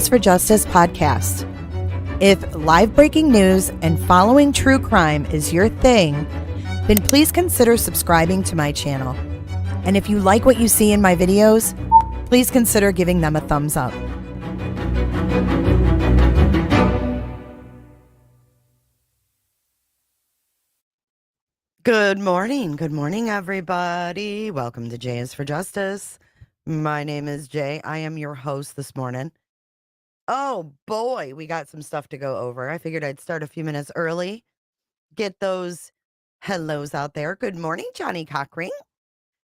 J's for Justice podcast. If live breaking news and following true crime is your thing, then please consider subscribing to my channel. And if you like what you see in my videos, please consider giving them a thumbs up. Good morning, everybody. Welcome to J's for Justice. My name is Jay. I am your host this morning. Oh boy, we got some stuff to go over. I figured I'd start a few minutes early. Get those hellos out there. Good morning, Johnny Cockring.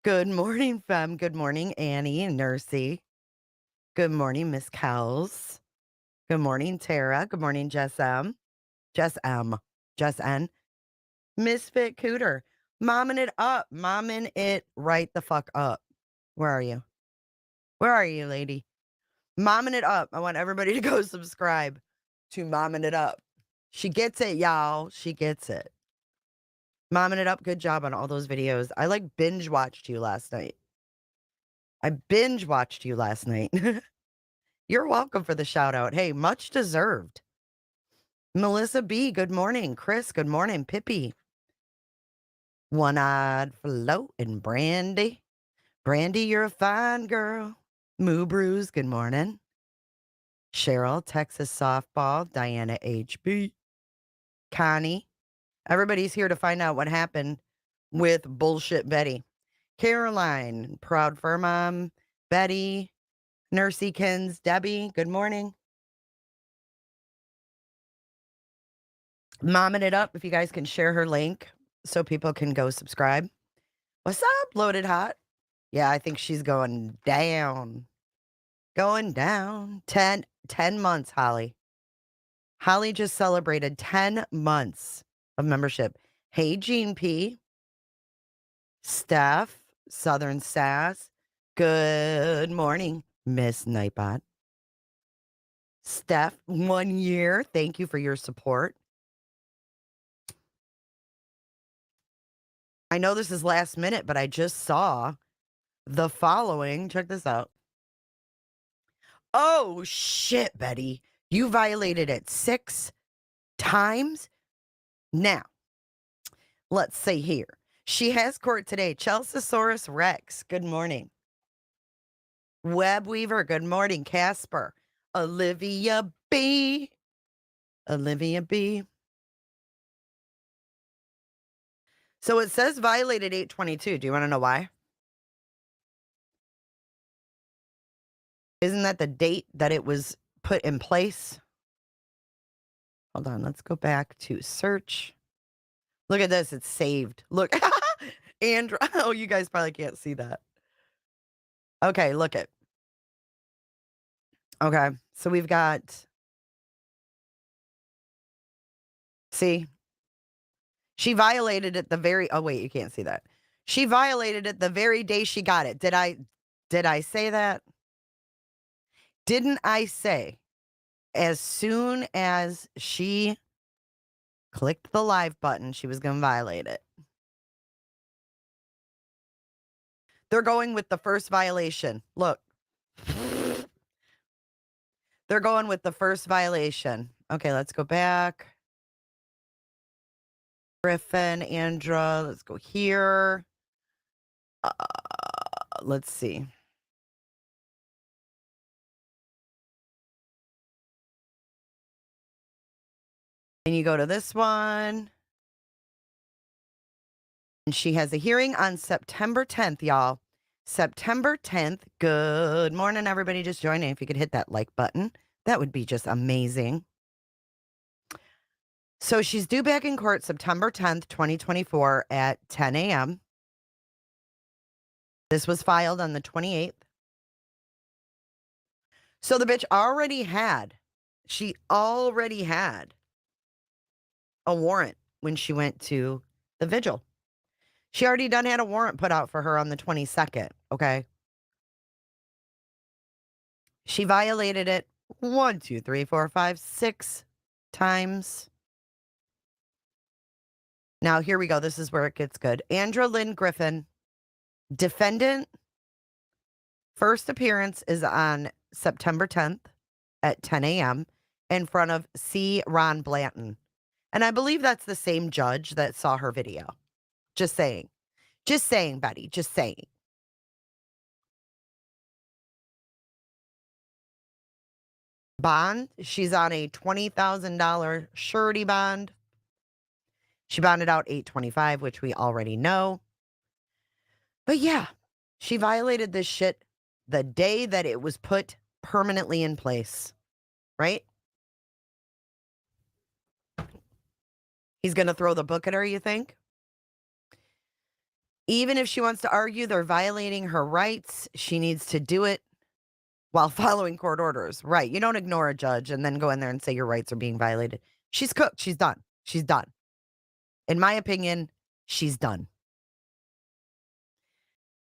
Good morning, Fem. Good morning, Annie and Nursey. Good morning, Miss Kells. Good morning, Tara. Good morning, Jess M. Jess N. Misfit Cooter. Momming it up. Momming it right the fuck up. Where are you? Where are you, lady? Momming it up. I want everybody to go subscribe to Momming it up. She gets it, y'all. She gets it. Momming it up. Good job on all those videos. I binge watched you last night. You're welcome for the shout out. Hey, much deserved. Melissa B, good morning. Chris, good morning. Pippi. One-eyed Float and Brandy. Brandy, you're a fine girl. Moo Brews, good morning. Cheryl, Texas Softball. Diana HB. Connie. Everybody's here to find out what happened with Bullshit Betty. Caroline, Proud Fur Mom. Betty. Nurseykins. Debbie, good morning. Momming it up. If you guys can share her link so people can go subscribe. What's up, Loaded Hot? Yeah, I think she's going down. Going down. 10 months, Holly. Holly just celebrated 10 months of membership. Hey, Gene P. Steph, Southern Sass. Good morning, Miss Nightbot. Steph, 1 year. Thank you for your support. I know this is last minute, but I just saw the following. Check this out. Oh, shit, Betty. You violated it 6 times? Now, let's see here. She has court today. Chelsosaurus Rex, good morning. Web Weaver, good morning. Casper. Olivia B. So it says violated 8/22. Do you want to know why? Isn't that the date that it was put in place? Hold on, let's go back to search. Look at this, it's saved. Look, Andrew. Oh, you guys probably can't see that. Okay, look it. Okay, so we've got. See, she violated it the very. Oh wait, you can't see that. She violated it the very day she got it. Did I say that? Didn't I say as soon as she clicked the live button, she was going to violate it? They're going with the first violation. Look. They're going with the first violation. Okay, let's go back. Griffin, Andra, let's go here. Let's see. And you go to this one. And she has a hearing on September 10th, y'all. September 10th. Good morning, everybody just joining. If you could hit that like button, that would be just amazing. So she's due back in court September 10th, 2024 at 10 a.m. This was filed on the 28th. So the bitch she already had a warrant when she went to the vigil. She already had a warrant put out for her on the 22nd, okay? She violated it 1, 2, 3, 4, 5, 6 times. Now, here we go. This is where it gets good. Andra Lynn Griffin, defendant, first appearance is on September 10th. at 10 a.m. in front of C. Ron Blanton. And I believe that's the same judge that saw her video. Just saying. Just saying, Betty. Just saying. Bond, she's on a $20,000 surety bond. She bonded out 825, which we already know. But yeah, she violated this shit the day that it was put permanently in place, right? He's going to throw the book at her, you think? Even if she wants to argue they're violating her rights, she needs to do it while following court orders. Right. You don't ignore a judge and then go in there and say your rights are being violated. She's cooked. She's done. She's done. In my opinion, she's done.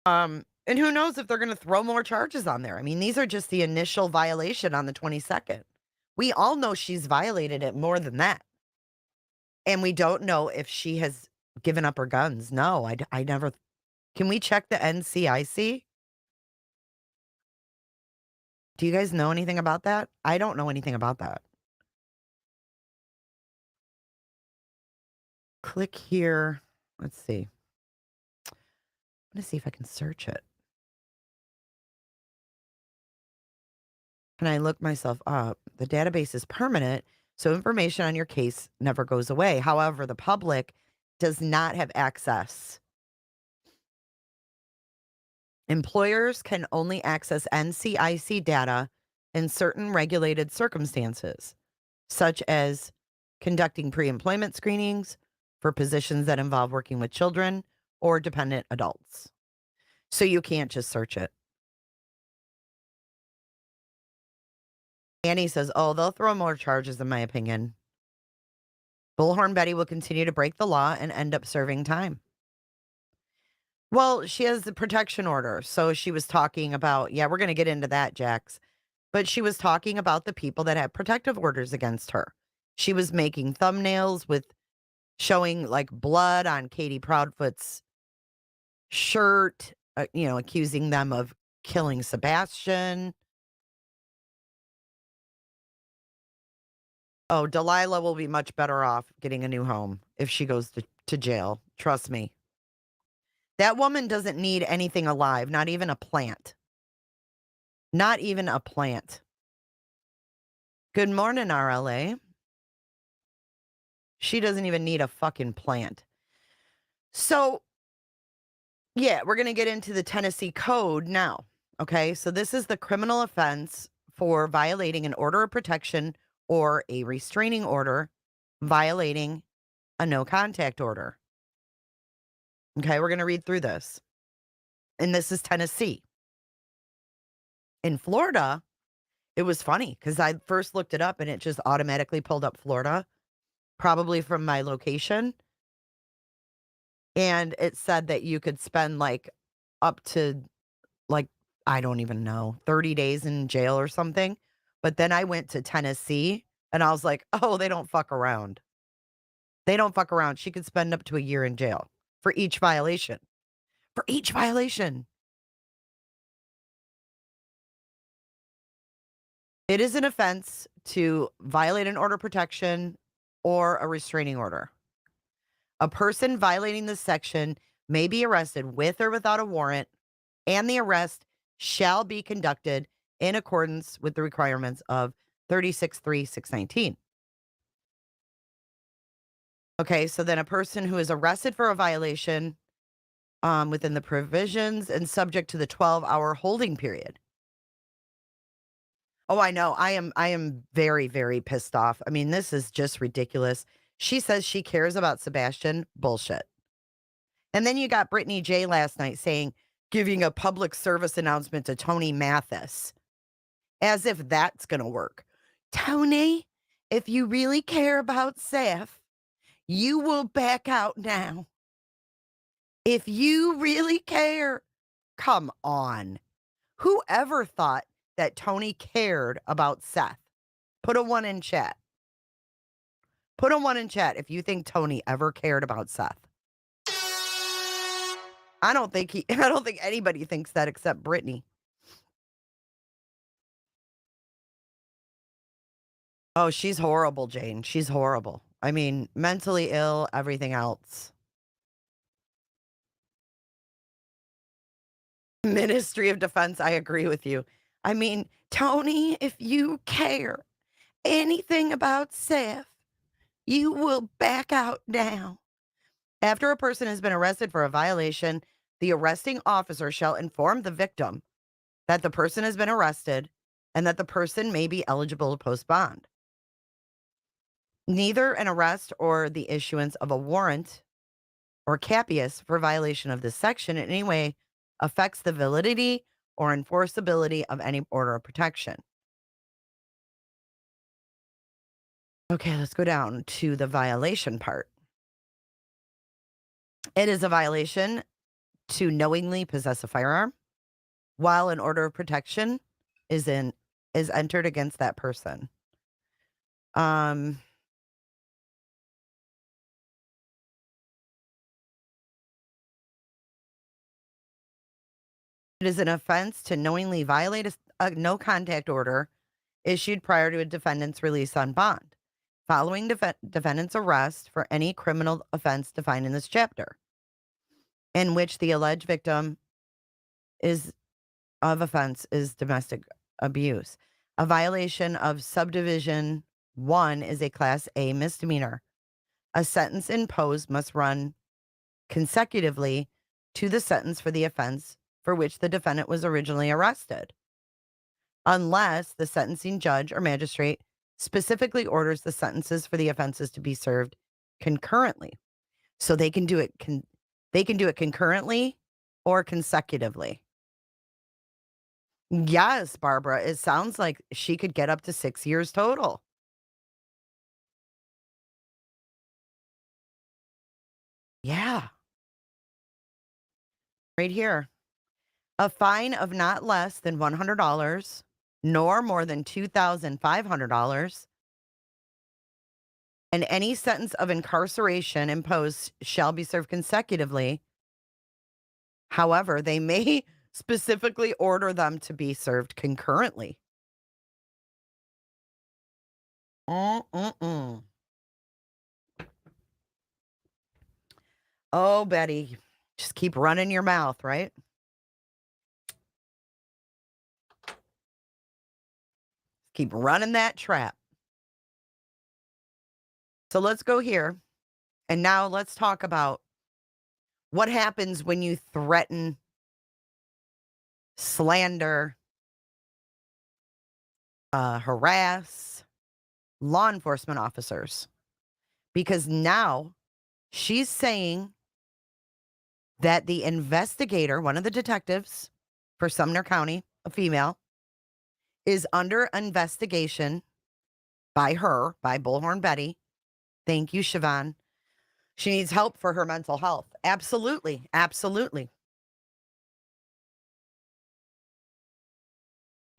And who knows if they're going to throw more charges on there. I mean, these are just the initial violation on the 22nd. We all know she's violated it more than that. And we don't know if she has given up her guns. No, I never. Can we check the NCIC? Do you guys know anything about that? I don't know anything about that. Click here. Let's see. I'm going to see if I can search it. Can I look myself up? The database is permanent, so information on your case never goes away. However, the public does not have access. Employers can only access NCIC data in certain regulated circumstances, such as conducting pre-employment screenings for positions that involve working with children or dependent adults. So you can't just search it. Annie says, oh, they'll throw more charges, in my opinion. Bullhorn Betty will continue to break the law and end up serving time. Well, she has the protection order. So she was talking about, yeah, we're going to get into that, Jax. But she was talking about the people that had protective orders against her. She was making thumbnails with showing like blood on Katie Proudfoot's shirt, accusing them of killing Sebastian. Oh, Delilah will be much better off getting a new home if she goes to jail. Trust me. That woman doesn't need anything alive, not even a plant. Not even a plant. Good morning, RLA. She doesn't even need a fucking plant. So, yeah, we're going to get into the Tennessee code now. Okay, so this is the criminal offense for violating an order of protection or a restraining order, violating a no contact order. Okay, we're going to read through this. And this is Tennessee. In Florida, it was funny because I first looked it up and it just automatically pulled up Florida, probably from my location. And it said that you could spend like up to like, I don't even know, 30 days in jail or something. But then I went to Tennessee and I was like, oh, they don't fuck around. They don't fuck around. She could spend up to a year in jail for each violation. For each violation. It is an offense to violate an order of protection or a restraining order. A person violating this section may be arrested with or without a warrant, and the arrest shall be conducted in accordance with the requirements of 36(3)619. Okay, so then a person who is arrested for a violation within the provisions and subject to the 12-hour holding period. Oh, I know. I am very, very pissed off. I mean, this is just ridiculous. She says she cares about Sebastian. Bullshit. And then you got Brittany J last night saying, giving a public service announcement to Tony Mathis. As if that's going to work. Tony, if you really care about Seth, you will back out now. If you really care, come on. Whoever thought that Tony cared about Seth? Put a 1 in chat. Put a 1 in chat if you think Tony ever cared about Seth. I don't think anybody thinks that except Brittany. Oh, she's horrible, Jane. She's horrible. I mean, mentally ill, everything else. Ministry of Defense, I agree with you. I mean, Tony, if you care anything about Seth, you will back out now. After a person has been arrested for a violation, the arresting officer shall inform the victim that the person has been arrested and that the person may be eligible to post bond. Neither an arrest or the issuance of a warrant or capias for violation of this section in any way affects the validity or enforceability of any order of protection. Okay, let's go down to the violation part. It is a violation to knowingly possess a firearm while an order of protection is entered against that person. Um it is an offense to knowingly violate a no contact order issued prior to a defendant's release on bond, following defendant's arrest for any criminal offense defined in this chapter, in which the alleged victim is of offense is domestic abuse. A violation of subdivision 1 is a class A misdemeanor. A sentence imposed must run consecutively to the sentence for the offense for which the defendant was originally arrested, unless the sentencing judge or magistrate specifically orders the sentences for the offenses to be served concurrently. So they can do it concurrently or consecutively. Yes, Barbara, it sounds like she could get up to 6 years total. Yeah, right here. A fine of not less than $100 nor more than $2,500, and any sentence of incarceration imposed shall be served consecutively. However, they may specifically order them to be served concurrently. Mm-mm-mm. Oh, Betty, just keep running your mouth, right? Keep running that trap. So let's go here. And now let's talk about what happens when you threaten, slander, harass law enforcement officers. Because now she's saying that the investigator, one of the detectives for Sumner County, a female, is under investigation by Bullhorn Betty. Thank you, Siobhan. She needs help for her mental health. Absolutely. Absolutely.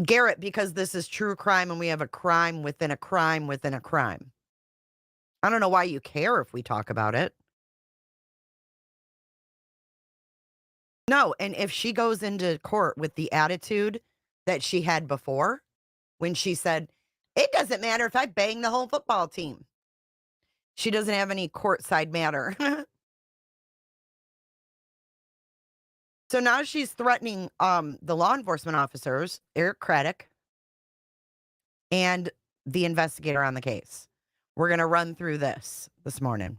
Garrett, because this is true crime and we have a crime within a crime within a crime. I don't know why you care if we talk about it. No, and if she goes into court with the attitude that she had before, when she said, it doesn't matter if I bang the whole football team. She doesn't have any courtside matter. So now she's threatening the law enforcement officers, Eric Craddock, and the investigator on the case. We're going to run through this morning.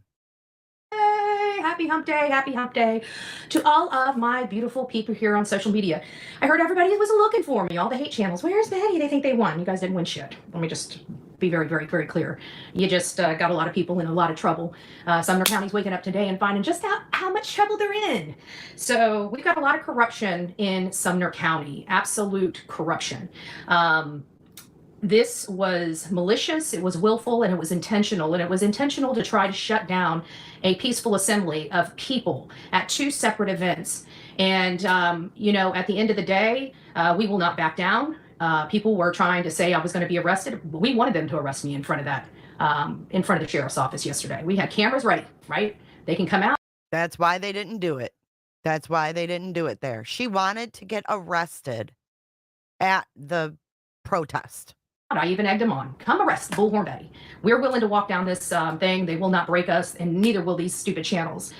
Hey, happy hump day to all of my beautiful people here on social media. I heard everybody was looking for me, all the hate channels. Where's Betty? They think they won. You guys didn't win shit. Let me just be very, very, very clear. You just got a lot of people in a lot of trouble. Sumner County's waking up today and finding just how much trouble they're in. So we've got a lot of corruption in Sumner County, absolute corruption. This was malicious, it was willful, and it was intentional. And it was intentional to try to shut down a peaceful assembly of people at two separate events. And, at the end of the day, we will not back down. People were trying to say I was going to be arrested. We wanted them to arrest me in front of in front of the sheriff's office yesterday. We had cameras ready, right? They can come out. That's why they didn't do it. That's why they didn't do it there. She wanted to get arrested at the protest. I even egged him on. Come arrest Bullhorn Betty. We're willing to walk down this thing. They will not break us, and neither will these stupid channels.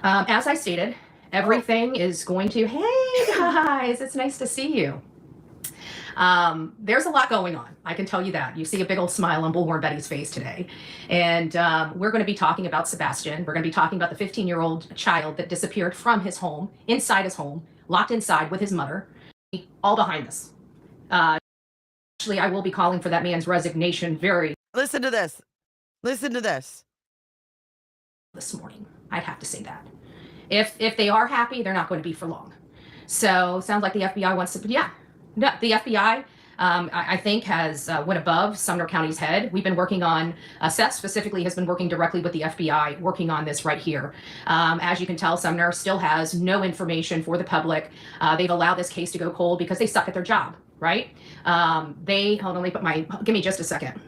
As I stated, everything is going to. Hey guys, it's nice to see you. There's a lot going on. I can tell you that. You see a big old smile on Bullhorn Betty's face today. And we're going to be talking about Sebastian. We're going to be talking about the 15-year-old child that disappeared from his home, inside his home, locked inside with his mother, all behind this. Actually, I will be calling for that man's resignation very. Listen to this. Listen to this. This morning, I'd have to say that. If they are happy, they're not going to be for long. So sounds like the FBI wants to. Yeah, no, the FBI. I think has went above Sumner County's head. We've been working on, Seth specifically has been working directly with the FBI, working on this right here. As you can tell, Sumner still has no information for the public. They've allowed this case to go cold because they suck at their job, right? Hold on, give me just a second.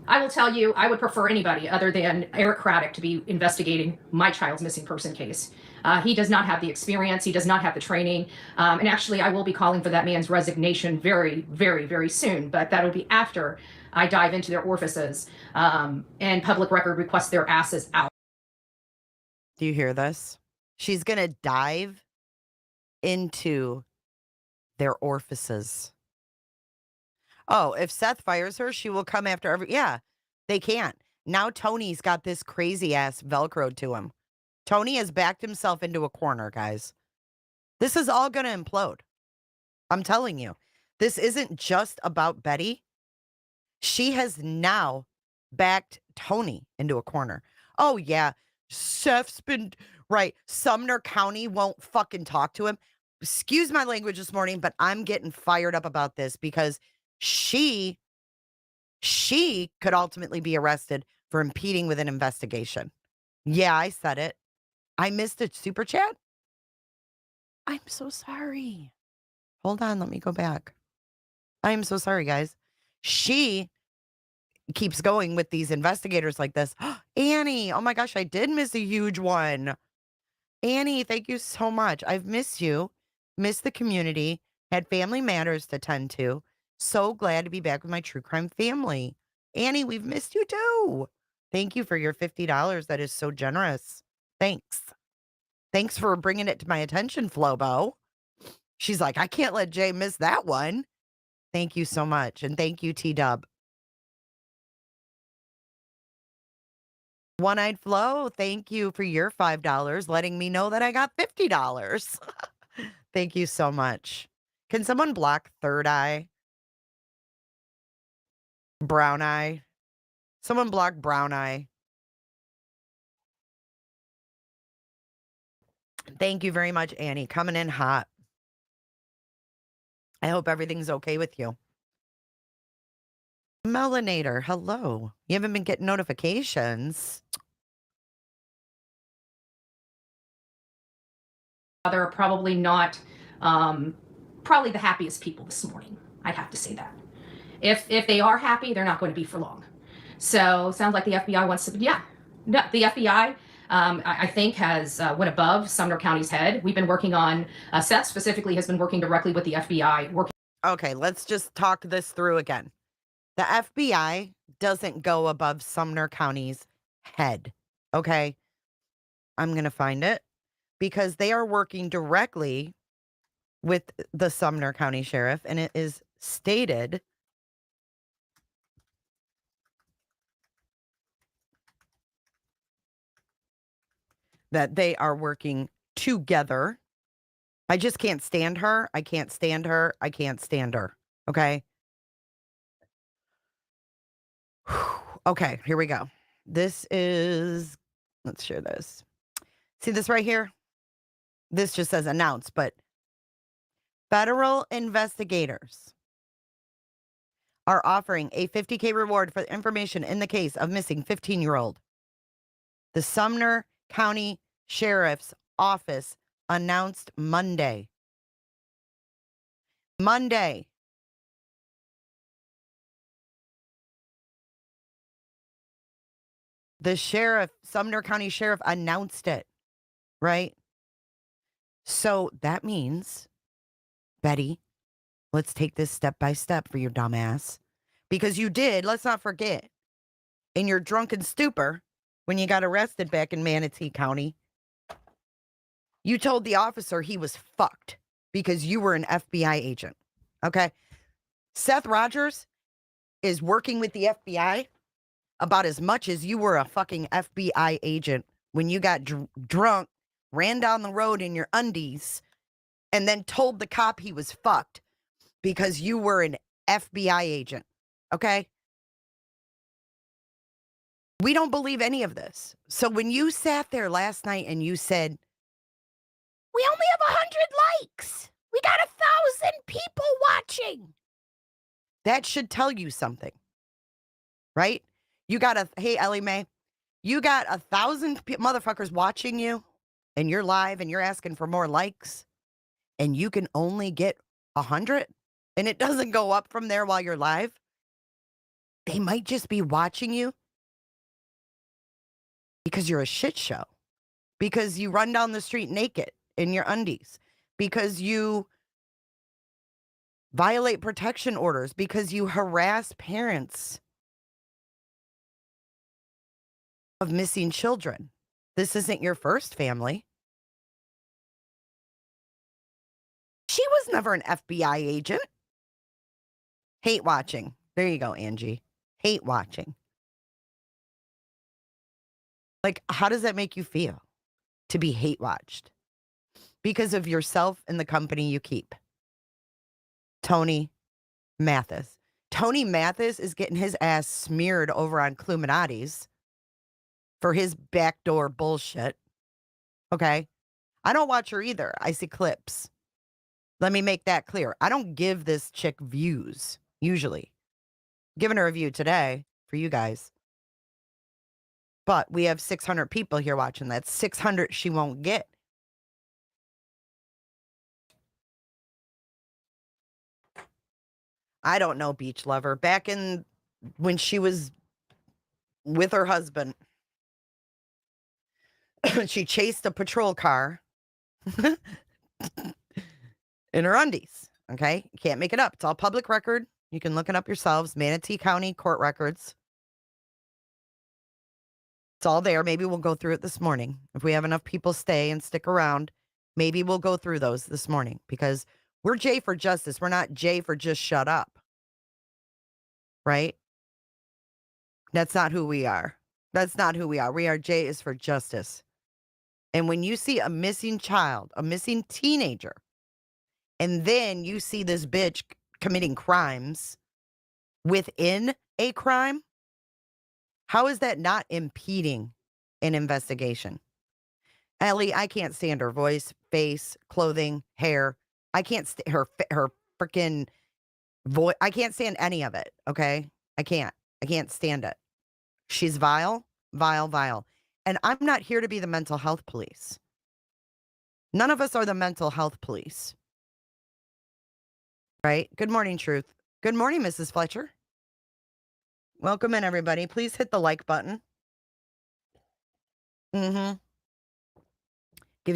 I will tell you, I would prefer anybody other than Eric Craddock to be investigating my child's missing person case. He does not have the experience. He does not have the training. And actually, I will be calling for that man's resignation very, very, very soon. But that'll be after I dive into their orifices and public record request their asses out. Do you hear this? She's going to dive into their orifices. Oh, if Seth fires her, she will come after every. Yeah, they can't. Now Tony's got this crazy ass Velcroed to him. Tony has backed himself into a corner, guys. This is all going to implode. I'm telling you, this isn't just about Betty. She has now backed Tony into a corner. Oh, yeah. Seth's been right. Sumner County won't fucking talk to him. Excuse my language this morning, but I'm getting fired up about this because she could ultimately be arrested for impeding with an investigation. Yeah, I said it. I missed a super chat. I'm so sorry. Hold on, let me go back. I'm so sorry, guys. She keeps going with these investigators like this. Annie, oh my gosh, I did miss a huge one. Annie, thank you so much. I've missed you, missed the community, had family matters to tend to. So glad to be back with my true crime family. Annie, we've missed you too. Thank you for your $50. That is so generous. Thanks. Thanks for bringing it to my attention, Flobo. She's like, I can't let Jay miss that one. Thank you so much. And thank you, T-Dub. One-Eyed Flo, thank you for your $5, letting me know that I got $50. Thank you so much. Can someone block Third Eye? Brown Eye? Someone block Brown Eye. Thank you very much, Annie. Coming in hot. I hope everything's okay with you. Melanator, hello. You haven't been getting notifications. They're probably not probably the happiest people this morning. I'd have to say that. If they are happy, they're not going to be for long. So sounds like the FBI wants to. Yeah, no, the FBI. I think has went above Sumner County's head. We've been working on, Seth specifically has been working directly with the FBI. Okay, let's just talk this through again. The FBI doesn't go above Sumner County's head, okay? I'm going to find it because they are working directly with the Sumner County Sheriff, and it is stated that they are working together. I just can't stand her. I can't stand her. I can't stand her. Okay. Okay, here we go. This is, let's share this. See this right here? This just says announce, but federal investigators are offering a $50K reward for information in the case of missing 15-year-old. The Sumner County Sheriff's Office announced Monday. The sheriff, Sumner County Sheriff, announced it, right? So that means, Betty, Let's take this step by step for your dumbass. Because you did, let's not forget, in your drunken stupor, when you got arrested back in Manatee County, you told the officer he was fucked because you were an FBI agent. Okay? Seth Rogers is working with the FBI about as much as you were a fucking FBI agent when you got drunk, ran down the road in your undies, and then told the cop he was fucked because you were an FBI agent. Okay? We don't believe any of this. So when you sat there last night and you said, we only have 100 likes. We got 1,000 people watching. That should tell you something, right? You got hey, Ellie Mae, you got 1,000 motherfuckers watching you and you're live and you're asking for more likes and you can only get 100 and it doesn't go up from there while you're live. They might just be watching you because you're a shit show, because you run down the street naked in your undies, because you violate protection orders, because you harass parents of missing children. This isn't your first family. She was never an FBI agent. Hate watching. There you go, Angie. Hate watching. Like, how does that make you feel to be hate watched? Because of yourself and the company you keep. Tony Mathis. Tony Mathis is getting his ass smeared over on Cluminati's for his backdoor bullshit. Okay? I don't watch her either. I see clips. Let me make that clear. I don't give this chick views, usually. I'm giving her a view today for you guys. But we have 600 people here watching. That's 600 she won't get. I don't know, Beach Lover. Back in when she was with her husband, she chased a patrol car in her undies. Okay? You can't make it up. It's all public record. You can look it up yourselves. Manatee County court records. It's all there. Maybe we'll go through it this morning. If we have enough people stay and stick around, maybe we'll go through those this morning because we're J for justice. We're not J for just shut up. Right? That's not who we are. That's not who we are. We are J is for justice. And when you see a missing child, a missing teenager, and then you see this bitch committing crimes within a crime, how is that not impeding an investigation? Ellie, I can't stand her voice, face, clothing, hair. I can't stand her freaking voice. I can't stand any of it. Okay. I can't stand it. She's vile, vile, vile. And I'm not here to be the mental health police. None of us are the mental health police. Right? Good morning, Truth. Good morning, Mrs. Fletcher. Welcome in, everybody. Please hit the like button. Gives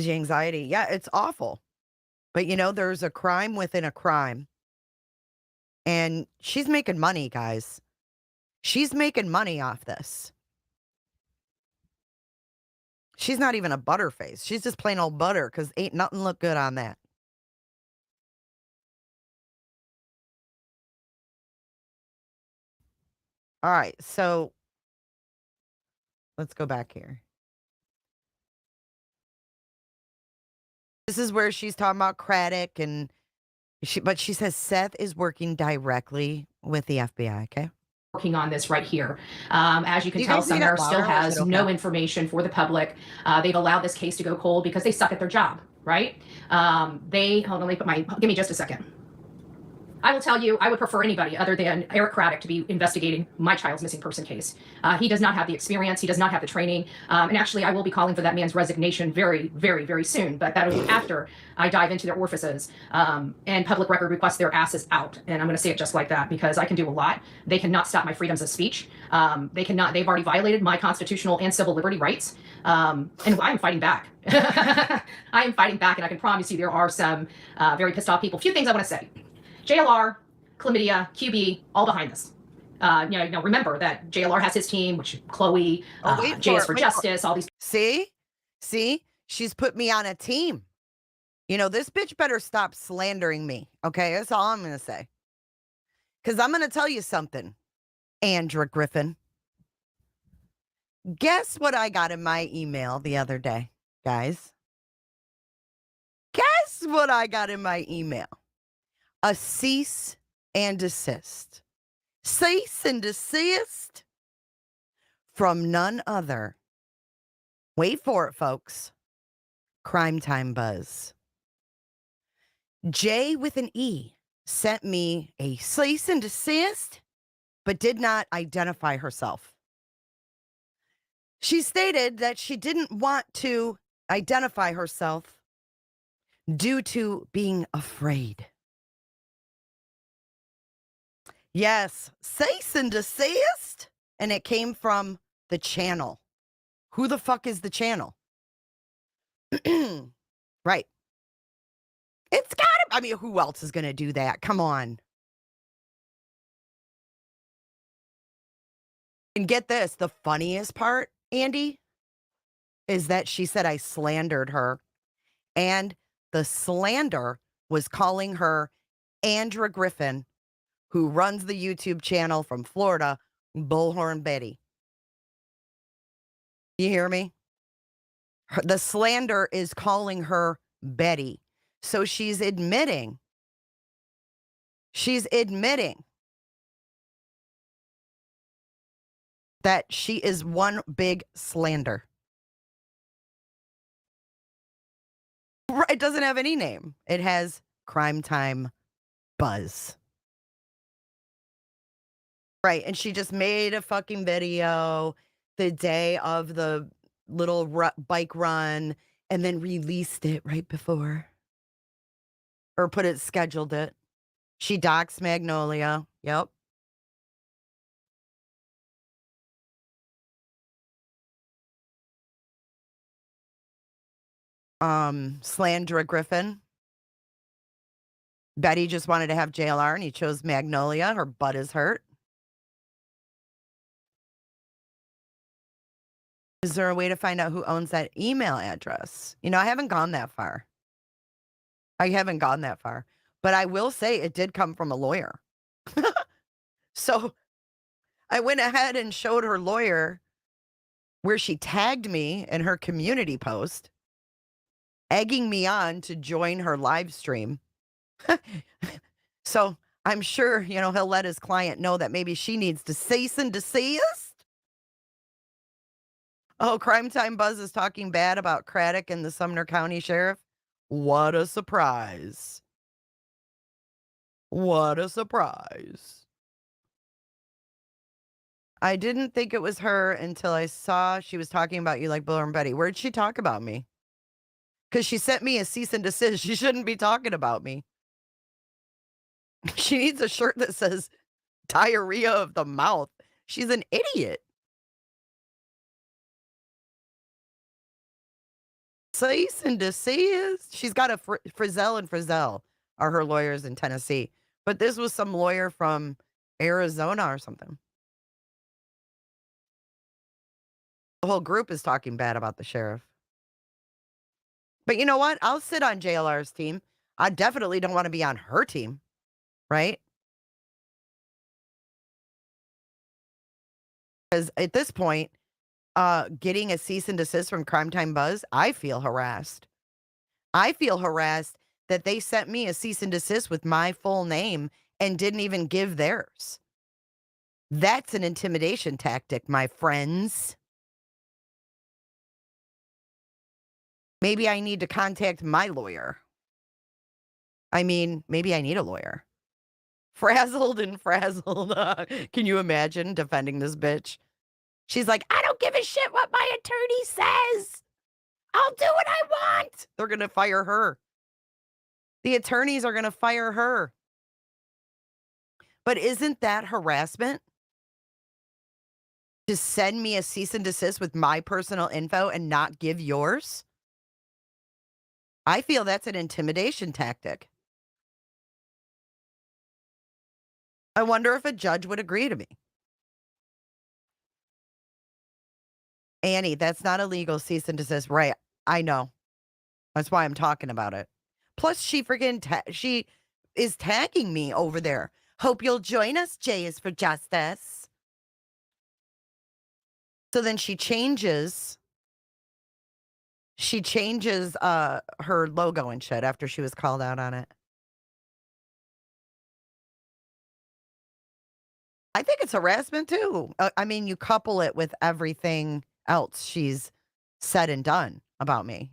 you anxiety. Yeah, it's awful. But you know, there's a crime within a crime. And she's making money, guys. She's making money off this. She's not even a butterface. She's just plain old butter because ain't nothing look good on that. All right, so let's go back here. This is where she's talking about Craddock and but she says Seth is working directly with the FBI, okay? Working on this right here. As you can tell, Sumner still has no information for the public. They've allowed this case to go cold because they suck at their job, right? Hold on, let me give me just a second. I will tell you, I would prefer anybody other than Eric Craddock to be investigating my child's missing person case. He does not have the experience. He does not have the training. And actually, I will be calling for that man's resignation very, very, very soon. But that'll be after I dive into their orifices and public record request their asses out. And I'm going to say it just like that because I can do a lot. They cannot stop my freedoms of speech. They cannot. They've already violated my constitutional and civil liberty rights. And I am fighting back. I am fighting back. And I can promise you there are some very pissed off people. A few things I want to say. JLR, chlamydia, QB, all behind this. Remember that JLR has his team, which Chloe, wait JS for wait Justice, all these. See? See? She's put me on a team. This bitch better stop slandering me. Okay, that's all I'm gonna say. Because I'm gonna tell you something, Andrew Griffin. Guess what I got in my email the other day, guys? Guess what I got in my email? A cease and desist. Cease and desist from none other. Wait for it, folks. Crime Time Buzz. J with an E sent me a cease and desist, but did not identify herself. She stated that she didn't want to identify herself due to being afraid. Yes, cease and desist. And it came from the channel. Who the fuck is the channel? Right. It's gotta, who else is gonna do that? Come on. And get this, the funniest part, Andy, is that she said I slandered her. And the slander was calling her Andra Griffin, who runs the YouTube channel from Florida, Bullhorn Betty. You hear me? The slander is calling her Betty. So she's admitting that she is one big slander. It doesn't have any name. It has Crime Time Buzz. Right. And she just made a fucking video the day of the little bike run and then released it right before. Or scheduled it. She doxed Magnolia. Yep. Slandra Griffin. Betty just wanted to have JLR and he chose Magnolia. Her butt is hurt. Is there a way to find out who owns that email address? I haven't gone that far. But I will say it did come from a lawyer. So I went ahead and showed her lawyer where she tagged me in her community post, egging me on to join her live stream. So I'm sure, he'll let his client know that maybe she needs to cease and desist. Oh, Crime Time Buzz is talking bad about Craddock and the Sumner County Sheriff. What a surprise. What a surprise. I didn't think it was her until I saw she was talking about you like Bullhorn and Betty. Where'd she talk about me? Because she sent me a cease and desist. She shouldn't be talking about me. She needs a shirt that says diarrhea of the mouth. She's an idiot. Cease and desist. She's got a Frizzell and Frizzell are her lawyers in Tennessee. But this was some lawyer from Arizona or something. The whole group is talking bad about the sheriff. But you know what? I'll sit on JLR's team. I definitely don't want to be on her team. Right? Because at this point, getting a cease and desist from Crime Time Buzz, I feel harassed. I feel harassed that they sent me a cease and desist with my full name and didn't even give theirs. That's an intimidation tactic, my friends. Maybe I need to contact my lawyer. Maybe I need a lawyer. Frazzled and frazzled. Can you imagine defending this bitch? She's like, I don't give a shit what my attorney says. I'll do what I want. They're going to fire her. The attorneys are going to fire her. But isn't that harassment? To send me a cease and desist with my personal info and not give yours? I feel that's an intimidation tactic. I wonder if a judge would agree to me. Annie, that's not a legal cease and desist. Right. I know. That's why I'm talking about it. Plus, she is tagging me over there. Hope you'll join us, J is for Justice. So then she changes her logo and shit after she was called out on it. I think it's harassment too. I mean, you couple it with everything else she's said and done about me,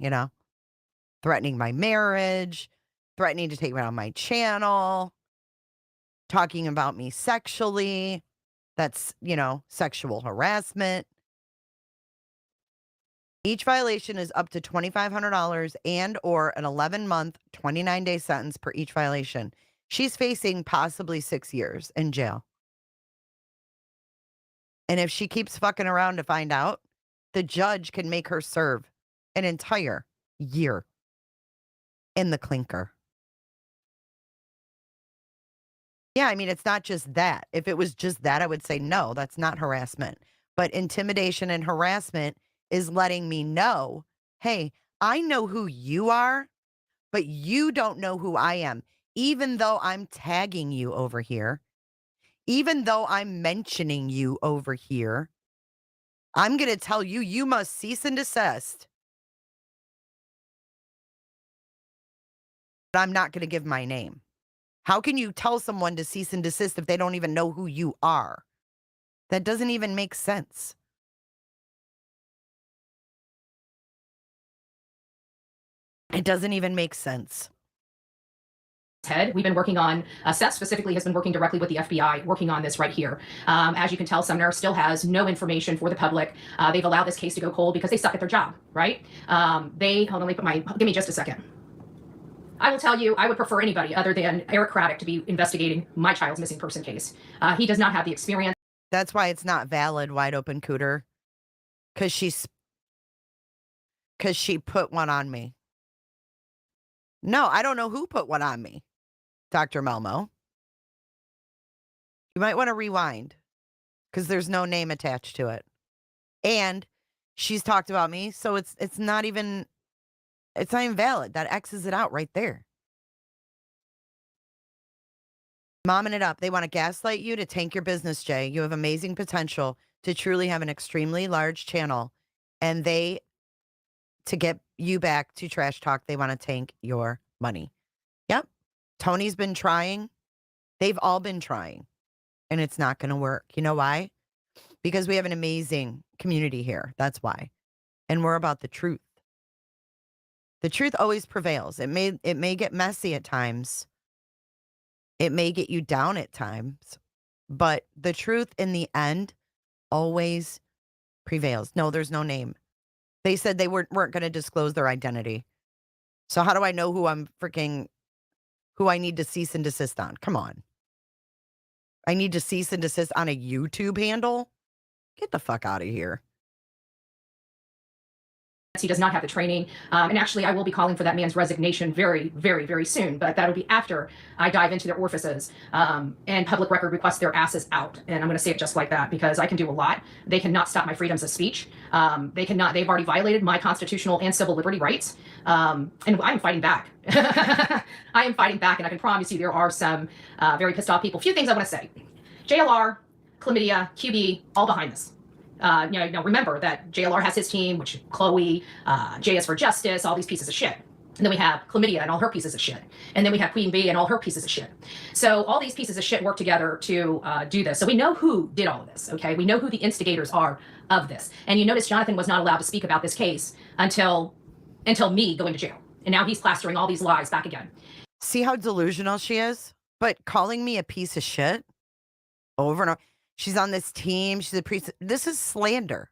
threatening my marriage, threatening to take me on my channel, talking about me sexually. That's, sexual harassment. Each violation is up to $2,500 and or an 11-month, 29-day sentence per each violation. She's facing possibly 6 years in jail. And if she keeps fucking around to find out, the judge can make her serve an entire year in the clinker. Yeah, I mean, it's not just that. If it was just that, I would say no, that's not harassment. But intimidation and harassment is letting me know, hey, I know who you are, but you don't know who I am. Even though I'm tagging you over here, even though I'm mentioning you over here, I'm going to tell you, you must cease and desist. But I'm not going to give my name. How can you tell someone to cease and desist if they don't even know who you are? That doesn't even make sense. It doesn't even make sense. Head. We've been working on, Seth specifically has been working directly with the FBI, working on this right here. As you can tell, Sumner still has no information for the public. They've allowed this case to go cold because they suck at their job, right? Hold on, give me just a second. I will tell you, I would prefer anybody other than Eric Craddock to be investigating my child's missing person case. He does not have the experience. That's why it's not valid, Wide Open Cooter. Because she put one on me. No, I don't know who put one on me, Dr. Melmo. You might want to rewind because there's no name attached to it. And she's talked about me, so it's not even valid. That X's it out right there. Momming it up. They want to gaslight you to tank your business, Jay. You have amazing potential to truly have an extremely large channel. And to get you back to trash talk, they want to tank your money. Yep. Tony's been trying. They've all been trying. And it's not going to work. You know why? Because we have an amazing community here. That's why. And we're about the truth. The truth always prevails. It may get messy at times. It may get you down at times. But the truth in the end always prevails. No, there's no name. They said they weren't going to disclose their identity. So how do I know who I need to cease and desist on? Come on. I need to cease and desist on a YouTube handle? Get the fuck out of here. He does not have the training. And actually, I will be calling for that man's resignation very, very, very soon. But that'll be after I dive into their orifices and public record request their asses out. And I'm going to say it just like that because I can do a lot. They cannot stop my freedoms of speech. They've already violated my constitutional and civil liberty rights. And I'm fighting back. I am fighting back. And I can promise you there are some very pissed off people. A few things I want to say. JLR, Chlamydia, QB, all behind this. Remember that JLR has his team, which Chloe, J is for Justice, all these pieces of shit. And then we have Chlamydia and all her pieces of shit. And then we have Queen Bee and all her pieces of shit. So all these pieces of shit work together to do this. So we know who did all of this, okay? We know who the instigators are of this. And you notice Jonathan was not allowed to speak about this case until me going to jail. And now he's plastering all these lies back again. See how delusional she is? But calling me a piece of shit over and over. She's on this team. She's a priest. This is slander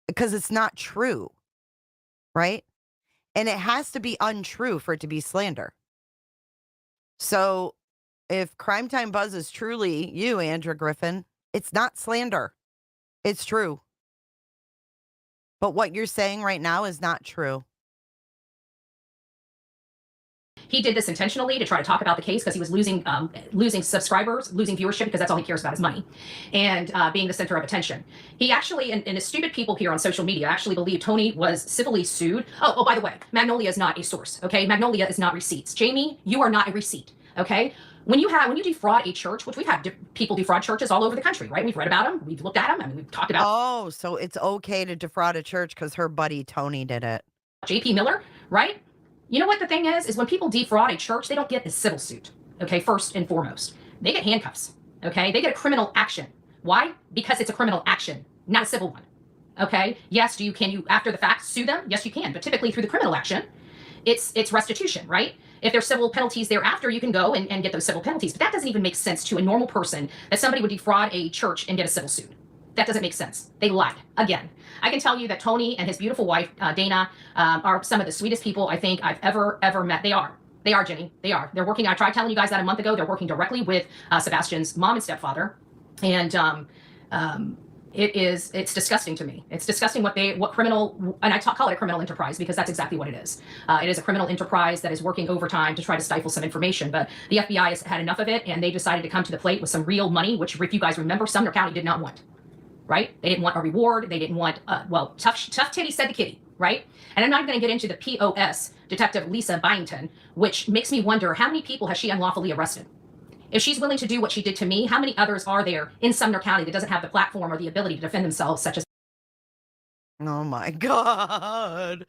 because it's not true, right? And it has to be untrue for it to be slander. So if Crime Time Buzz is truly you, Andrew Griffin, it's not slander. It's true. But what you're saying right now is not true. He did this intentionally to try to talk about the case because he was losing subscribers, losing viewership, because that's all he cares about is money and being the center of attention. He actually, and the stupid people here on social media actually believe Tony was civilly sued. Oh, by the way, Magnolia is not a source, okay? Magnolia is not receipts. Jamie, you are not a receipt, okay? When you defraud a church, which we've had people defraud churches all over the country, right? We've read about them, we've looked at them, I mean, we've talked about. Oh, so it's okay to defraud a church because her buddy Tony did it. JP Miller, right? You know what the thing is when people defraud a church, they don't get a civil suit, okay? First and foremost, they get handcuffs, okay? They get a criminal action. Why? Because it's a criminal action, not a civil one, okay? Yes, can you after the fact sue them? Yes, you can, but typically through the criminal action, it's restitution, right? If there's civil penalties thereafter, you can go and get those civil penalties. But that doesn't even make sense to a normal person that somebody would defraud a church and get a civil suit. That doesn't make sense. They lied. Again, I can tell you that Tony and his beautiful wife, Dana, are some of the sweetest people I think I've ever met. They are. They are, Jenny. They are. They're working. I tried telling you guys that a month ago. They're working directly with Sebastian's mom and stepfather. And it's disgusting to me. It's disgusting what criminal, and I call it a criminal enterprise because that's exactly what it is. It is a criminal enterprise that is working overtime to try to stifle some information, but the FBI has had enough of it, and they decided to come to the plate with some real money, which if you guys remember, Sumner County did not want, right? They didn't want a reward. They didn't want, tough titty said the kitty, right? And I'm not going to get into the POS, Detective Lisa Byington, which makes me wonder how many people has she unlawfully arrested? If she's willing to do what she did to me, how many others are there in Sumner County that doesn't have the platform or the ability to defend themselves, such as... Oh my God.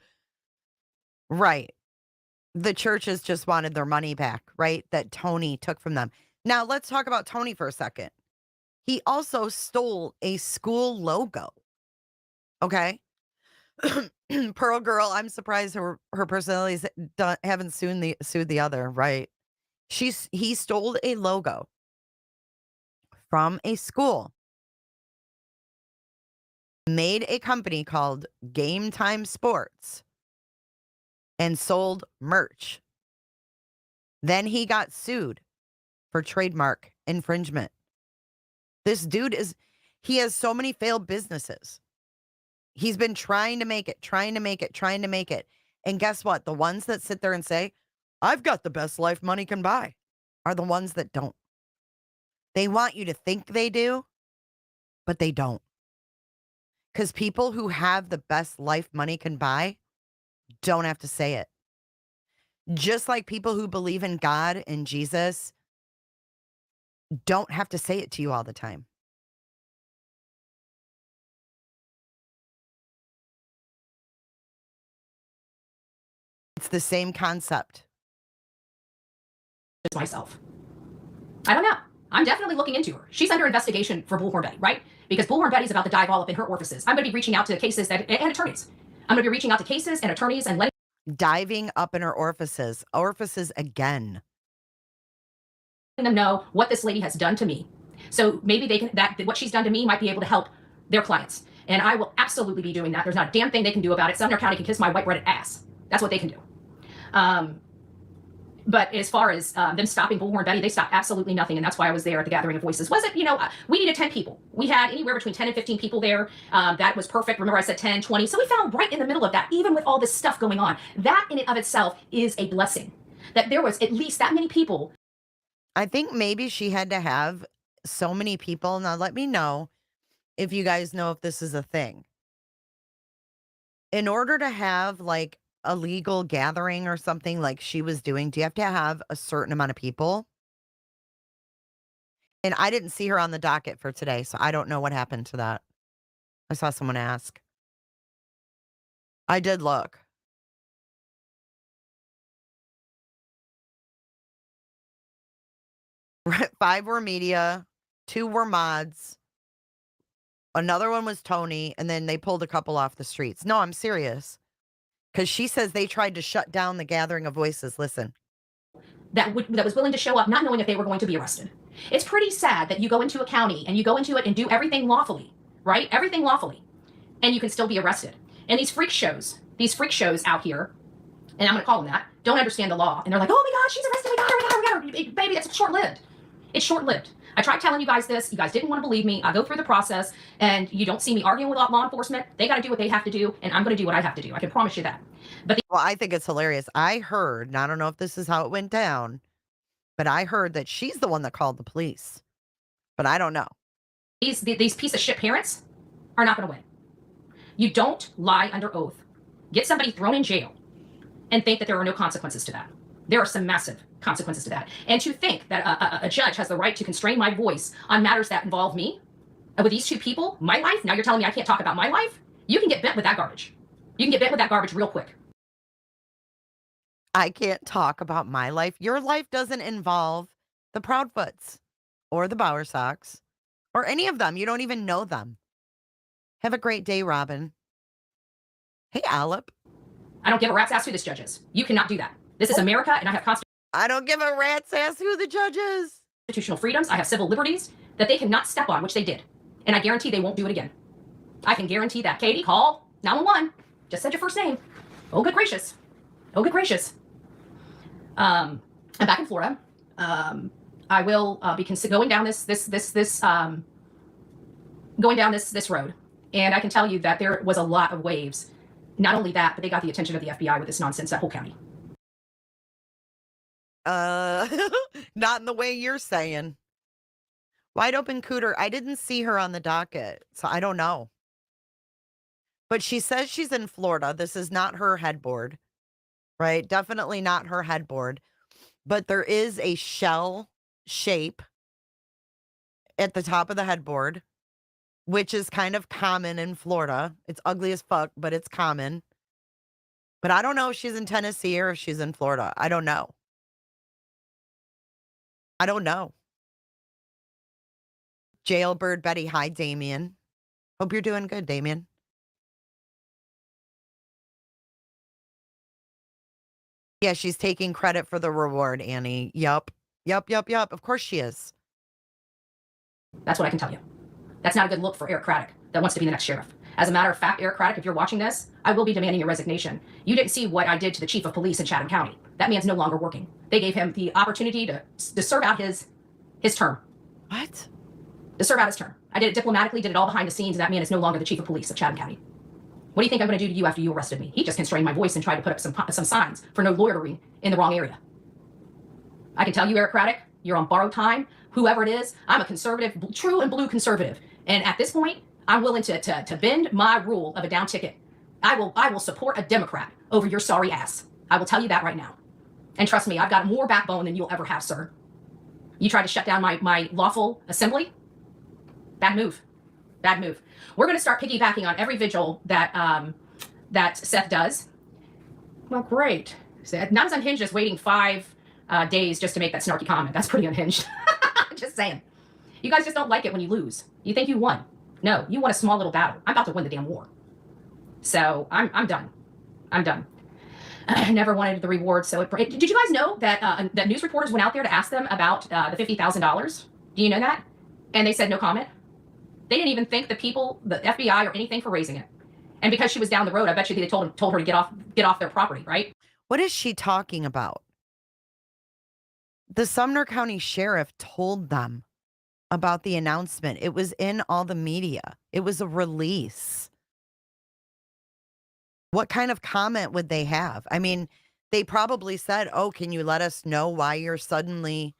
Right. The churches just wanted their money back, right? That Tony took from them. Now let's talk about Tony for a second. He also stole a school logo. Okay. Pearl Girl, I'm surprised her personalities haven't sued the other, right? He stole a logo from a school, made a company called Game Time Sports, and sold merch. Then he got sued for trademark infringement. This dude he has so many failed businesses. He's been trying to make it. And guess what? The ones that sit there and say, I've got the best life money can buy, are the ones that don't. They want you to think they do, but they don't. Because people who have the best life money can buy don't have to say it. Just like people who believe in God and Jesus don't have to say it to you all the time. It's the same concept. myself. I don't know. I'm definitely looking into her. She's under investigation for Bullhorn Betty, right? Because Bullhorn Betty's about to dive all up in her orifices. I'm going to be reaching out to cases and attorneys. I'm going to be reaching out to cases and attorneys and letting diving up in her orifices again, them know what this lady has done to me. So maybe they can, what she's done to me might be able to help their clients. And I will absolutely be doing that. There's not a damn thing they can do about it. Sumner County can kiss my white breaded ass. That's what they can do. But as far as them stopping Bullhorn Betty, they stopped absolutely nothing. And that's why I was there at the Gathering of Voices. Was it, we needed 10 people. We had anywhere between 10 and 15 people there. That was perfect. Remember I said 10, 20. So we found right in the middle of that, even with all this stuff going on. That in and of itself is a blessing. That there was at least that many people. I think maybe she had to have so many people. Now let me know if you guys know if this is a thing. In order to have like a legal gathering or something like she was doing, do you have to have a certain amount of people? And I didn't see her on the docket for today, so I don't know what happened to that. I saw someone ask. I did look. Right, 5 were media, 2 were mods. Another one was Tony, and then they pulled a couple off the streets. No, I'm serious. Because she says they tried to shut down the Gathering of Voices. Listen. That was willing to show up not knowing if they were going to be arrested. It's pretty sad that you go into a county and you go into it and do everything lawfully, right? Everything lawfully. And you can still be arrested. And these freak shows out here, and I'm going to call them that, don't understand the law. And they're like, oh my God, she's arrested. We got her. Baby, it's short-lived. It's short-lived. I tried telling you guys this. You guys didn't want to believe me. I go through the process, and you don't see me arguing with law enforcement. They got to do what they have to do, and I'm going to do what I have to do. I can promise you that. But Well, I think it's hilarious. I heard, and I don't know if this is how it went down, but I heard that she's the one that called the police. But I don't know. these piece of shit parents are not going to win. You don't lie under oath, get somebody thrown in jail, and think that there are no consequences to that. There are some massive consequences to that. And to think that a judge has the right to constrain my voice on matters that involve me, with these two people, my life, now you're telling me I can't talk about my life? You can get bent with that garbage. You can get bent with that garbage real quick. I can't talk about my life. Your life doesn't involve the Proudfoots or the Bowersocks or any of them. You don't even know them. Have a great day, Robin. Hey, Alep. I don't give a rat's ass who this judge is. You cannot do that. This is America, and I have I don't give a rat's ass who the judge is. constitutional freedoms. I have civil liberties that they cannot step on, which they did. And I guarantee they won't do it again. I can guarantee that. Katie, call 911. Just said your first name. Oh, good gracious. Oh, good gracious. I'm back in Florida. I will be going down this road. And I can tell you that there was a lot of waves. Not only that, but they got the attention of the FBI with this nonsense, that whole county. Not in the way you're saying. Wide Open Cooter, I didn't see her on the docket, so I don't know. But she says she's in Florida. This is not her headboard, right? Definitely not her headboard. But there is a shell shape at the top of the headboard, which is kind of common in Florida. It's ugly as fuck, but it's common. But I don't know if she's in Tennessee or if she's in Florida. I don't know. I don't know. Jailbird Betty. Hi, Damien. Hope you're doing good, Damien. Yeah, she's taking credit for the reward, Annie. Yup. Of course she is. That's what I can tell you. That's not a good look for Eric Craddock that wants to be the next sheriff. As a matter of fact, Eric Craddock, if you're watching this, I will be demanding your resignation. You didn't see what I did to the chief of police in Chatham County. That man's no longer working. They gave him the opportunity to serve out his term. What? To serve out his term. I did it diplomatically, did it all behind the scenes, and that man is no longer the chief of police of Chatham County. What do you think I'm going to do to you after you arrested me? He just constrained my voice and tried to put up some signs for no loitering in the wrong area. I can tell you, Eric Craddock, you're on borrowed time. Whoever it is, I'm a conservative, true and blue conservative. And at this point, I'm willing to bend my rule of a down ticket. I will support a Democrat over your sorry ass. I will tell you that right now. And trust me, I've got more backbone than you'll ever have, sir. You tried to shut down my lawful assembly? Bad move. Bad move. We're going to start piggybacking on every vigil that Seth does. Well, great. Not as unhinged as waiting 5 days just to make that snarky comment. That's pretty unhinged. Just saying. You guys just don't like it when you lose. You think you won. No, you won a small little battle. I'm about to win the damn war. So I'm done. I'm done. I never wanted the reward. So did you guys know that that news reporters went out there to ask them about the $50,000? Do you know that? And they said no comment. They didn't even thank the people, the FBI or anything for raising it. And because she was down the road, I bet you they told her to get off their property, right? What is she talking about? The Sumner County Sheriff told them about the announcement. It was in all the media. It was a release. What kind of comment would they have? I mean, they probably said, oh, can you let us know why you're suddenly,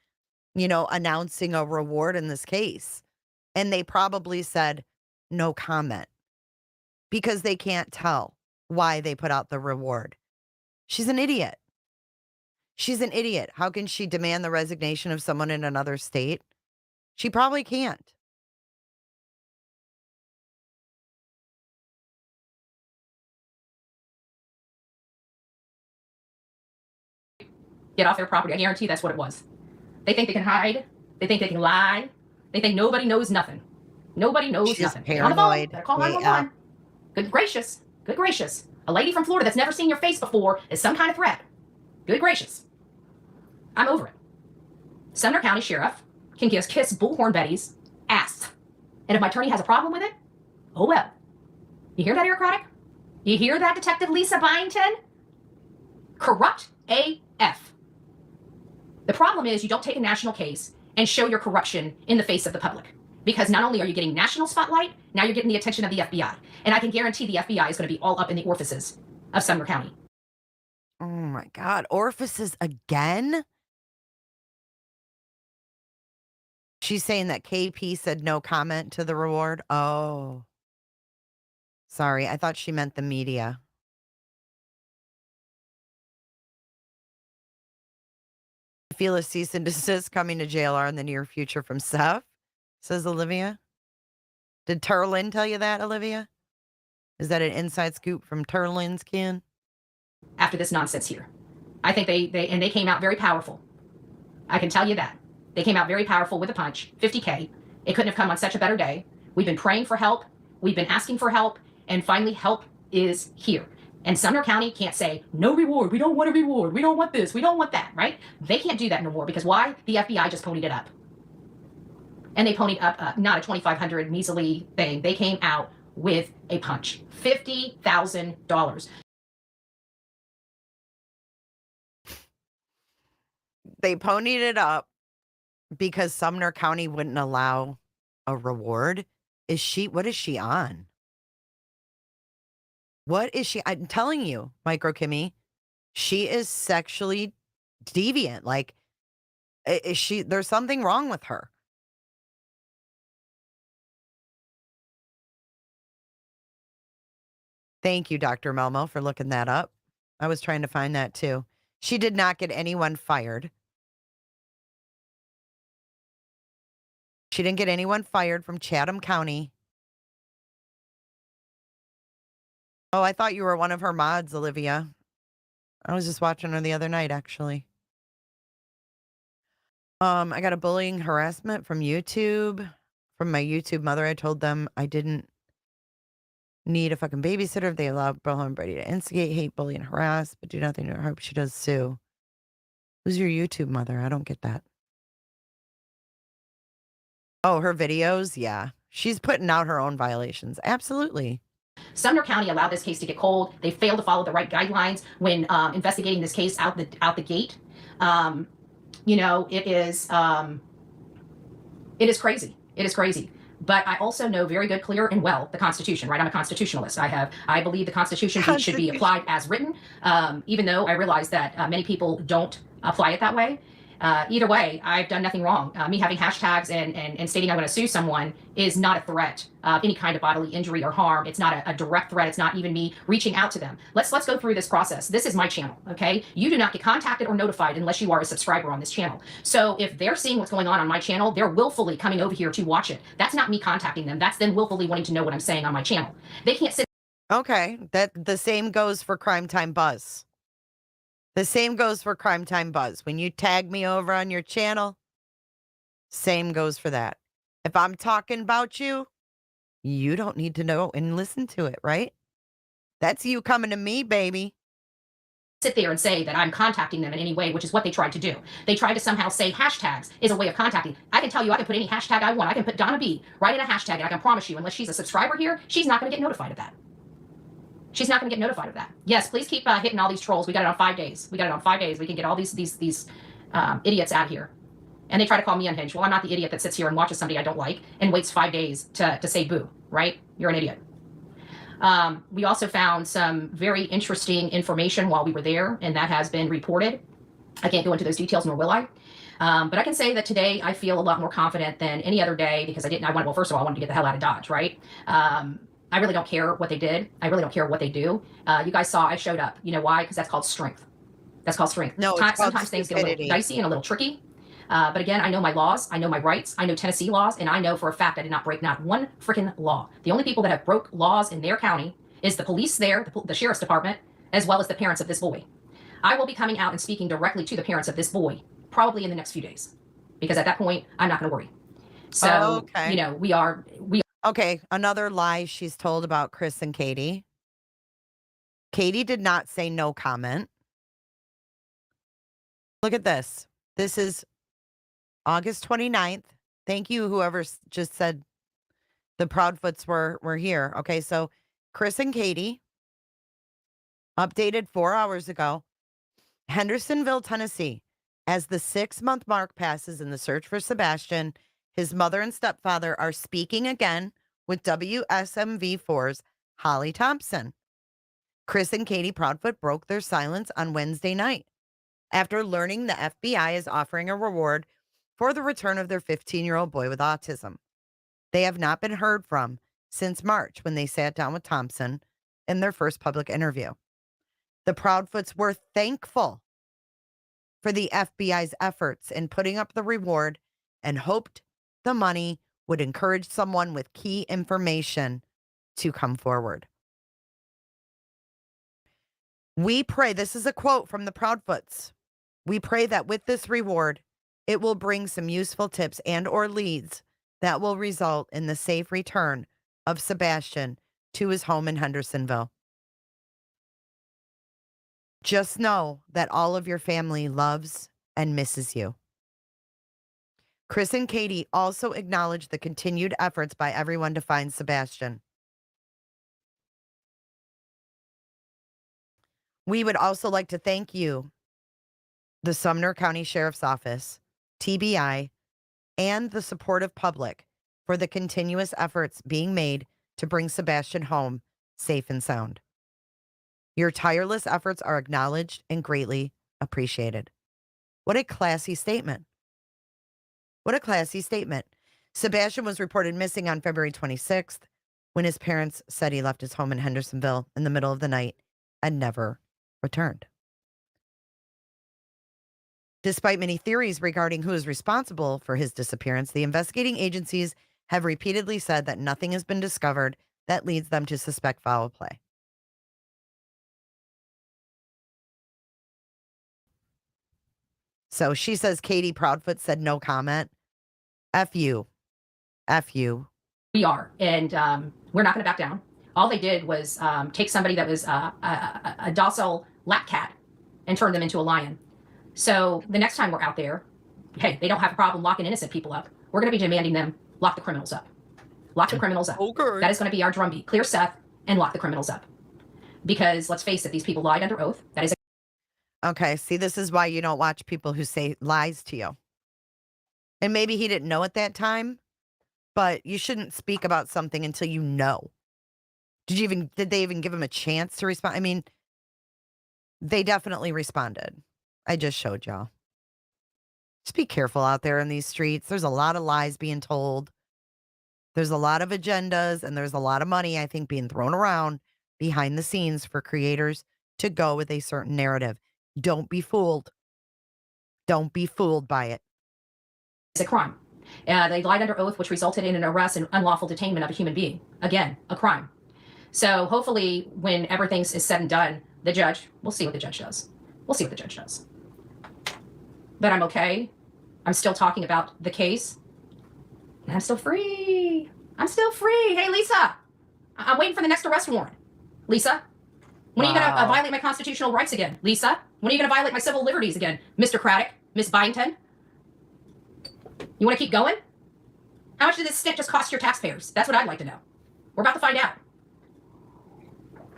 announcing a reward in this case? And they probably said, no comment, because they can't tell why they put out the reward. She's an idiot. She's an idiot. How can she demand the resignation of someone in another state? She probably can't. Get off their property. I guarantee that's what it was. They think they can hide. They think they can lie. They think nobody knows nothing. Nobody knows She's nothing. paranoid. Better call 911. Good gracious. Good gracious. A lady from Florida that's never seen your face before is some kind of threat. Good gracious. I'm over it. Sumner County Sheriff can just kiss Bullhorn Betty's ass. And if my attorney has a problem with it, oh well. You hear that, Eric Craddock? You hear that, Detective Lisa Byington? Corrupt AF. The problem is you don't take a national case and show your corruption in the face of the public. Because not only are you getting national spotlight, now you're getting the attention of the FBI. And I can guarantee the FBI is going to be all up in the orifices of Sumner County. Oh my God. Orifices again? She's saying that KP said no comment to the reward. Oh, sorry. I thought she meant the media. I feel a cease and desist coming to JLR in the near future from Seth, says Olivia. Did Turlin tell you that, Olivia? Is that an inside scoop from Turlin's kin? After this nonsense here, I think they came out very powerful. I can tell you that. They came out very powerful with a punch, 50K. It couldn't have come on such a better day. We've been praying for help. We've been asking for help. And finally, help is here. And Sumner County can't say, no reward. We don't want a reward. We don't want this. We don't want that, right? They can't do that no more because why? The FBI just ponied it up. And they ponied up not a 2,500 measly thing. They came out with a punch, $50,000. They ponied it up because Sumner County wouldn't allow a reward. What is she on? What is she? I'm telling you, Micro Kimmy, she is sexually deviant. Like, there's something wrong with her. Thank you, Dr. Melmo, for looking that up. I was trying to find that too. She did not get anyone fired. She didn't get anyone fired from Chatham County. Oh, I thought you were one of her mods, Olivia. I was just watching her the other night, actually. I got a bullying harassment from YouTube. From my YouTube mother. I told them I didn't need a fucking babysitter if they allowed Bullhorn Brady to instigate, hate, bully, and harass, but do nothing to her. Hope she does sue. Who's your YouTube mother? I don't get that. Oh, her videos? Yeah. She's putting out her own violations. Absolutely. Sumner County allowed this case to get cold. They failed to follow the right guidelines when investigating this case out the gate. You know, it is crazy. It is crazy. But I also know very good, clear, and well the Constitution, right? I'm a constitutionalist. I believe the Constitution should be applied as written, even though I realize that many people don't apply it that way. Either way, I've done nothing wrong. Me having hashtags and stating I'm going to sue someone is not a threat of any kind of bodily injury or harm. It's not a direct threat. It's not even me reaching out to them. Let's go through this process. This is my channel, okay? You do not get contacted or notified unless you are a subscriber on this channel. So if they're seeing what's going on my channel, they're willfully coming over here to watch it. That's not me contacting them. That's them willfully wanting to know what I'm saying on my channel. They can't sit. Okay, that the same goes for Crime Time Buzz. The same goes for Crime Time Buzz. When you tag me over on your channel, same goes for that. If I'm talking about you, you don't need to know and listen to it, right? That's you coming to me, baby. Sit there and say that I'm contacting them in any way, which is what they tried to do. They tried to somehow say hashtags is a way of contacting. I can tell you I can put any hashtag I want. I can put Donna B right in a hashtag, and I can promise you, unless she's a subscriber here, she's not going to get notified of that. She's not going to get notified of that. Yes, please keep hitting all these trolls. We got it on 5 days. We got it on 5 days. We can get all these idiots out here. And they try to call me unhinged. Well, I'm not the idiot that sits here and watches somebody I don't like and waits 5 days to say boo, right? You're an idiot. We also found some very interesting information while we were there, and that has been reported. I can't go into those details, nor will I. But I can say that today I feel a lot more confident than any other day because well, first of all, I wanted to get the hell out of Dodge, right? I really don't care what they did. I really don't care what they do. You guys saw I showed up. You know why? Because that's called strength. That's called strength. No, sometimes things get a little dicey and a little tricky. But again, I know my laws. I know my rights. I know Tennessee laws. And I know for a fact I did not break not one freaking law. The only people that have broke laws in their county is the police there, the sheriff's department, as well as the parents of this boy. I will be coming out and speaking directly to the parents of this boy probably in the next few days. Because at that point, I'm not going to worry. So, okay. You know, we are. Okay, another lie she's told about Chris and Katie. Katie did not say no comment. Look at this. This is August 29th. Thank you, whoever just said the Proudfoots were here. Okay, so Chris and Katie updated 4 hours ago. Hendersonville, Tennessee. As the 6-month mark passes in the search for Sebastian, his mother and stepfather are speaking again with WSMV4's Holly Thompson. Chris and Katie Proudfoot broke their silence on Wednesday night after learning the FBI is offering a reward for the return of their 15-year-old boy with autism. They have not been heard from since March when they sat down with Thompson in their first public interview. The Proudfoots were thankful for the FBI's efforts in putting up the reward and hoped the money would encourage someone with key information to come forward. We pray, this is a quote from the Proudfoots. We pray that with this reward, it will bring some useful tips and or leads that will result in the safe return of Sebastian to his home in Hendersonville. Just know that all of your family loves and misses you. Chris and Katie also acknowledged the continued efforts by everyone to find Sebastian. We would also like to thank you, the Sumner County Sheriff's Office, TBI, and the supportive public for the continuous efforts being made to bring Sebastian home safe and sound. Your tireless efforts are acknowledged and greatly appreciated. What a classy statement. What a classy statement. Sebastian was reported missing on February 26th when his parents said he left his home in Hendersonville in the middle of the night and never returned. Despite many theories regarding who is responsible for his disappearance, the investigating agencies have repeatedly said that nothing has been discovered that leads them to suspect foul play. So she says Katie Proudfoot said no comment. F you. F you. We are, and we're not going to back down. All they did was take somebody that was a docile lap cat and turn them into a lion. So the next time we're out there, hey, they don't have a problem locking innocent people up. We're going to be demanding them lock the criminals up. Lock the criminals up. Okay. That is going to be our drumbeat. Clear Seth and lock the criminals up. Because let's face it, these people lied under oath. That is Okay, see, this is why you don't watch people who say lies to you. And maybe he didn't know at that time, but you shouldn't speak about something until you know. Did they even give him a chance to respond? I mean, they definitely responded. I just showed y'all. Just be careful out there in these streets. There's a lot of lies being told. There's a lot of agendas and there's a lot of money, I think, being thrown around behind the scenes for creators to go with a certain narrative. Don't be fooled. Don't be fooled by it. a crime. They lied under oath, which resulted in an arrest and unlawful detainment of a human being. Again, a crime. So hopefully when everything is said and done, the judge, we'll see what the judge does. We'll see what the judge does. But I'm okay. I'm still talking about the case. And I'm still free. I'm still free. Hey, Lisa, I'm waiting for the next arrest warrant. Lisa, when are you going to violate my constitutional rights again? Lisa, when are you going to violate my civil liberties again? Mr. Craddock, Miss Byington? You want to keep going? How much did this stint just cost your taxpayers? That's what I'd like to know. We're about to find out.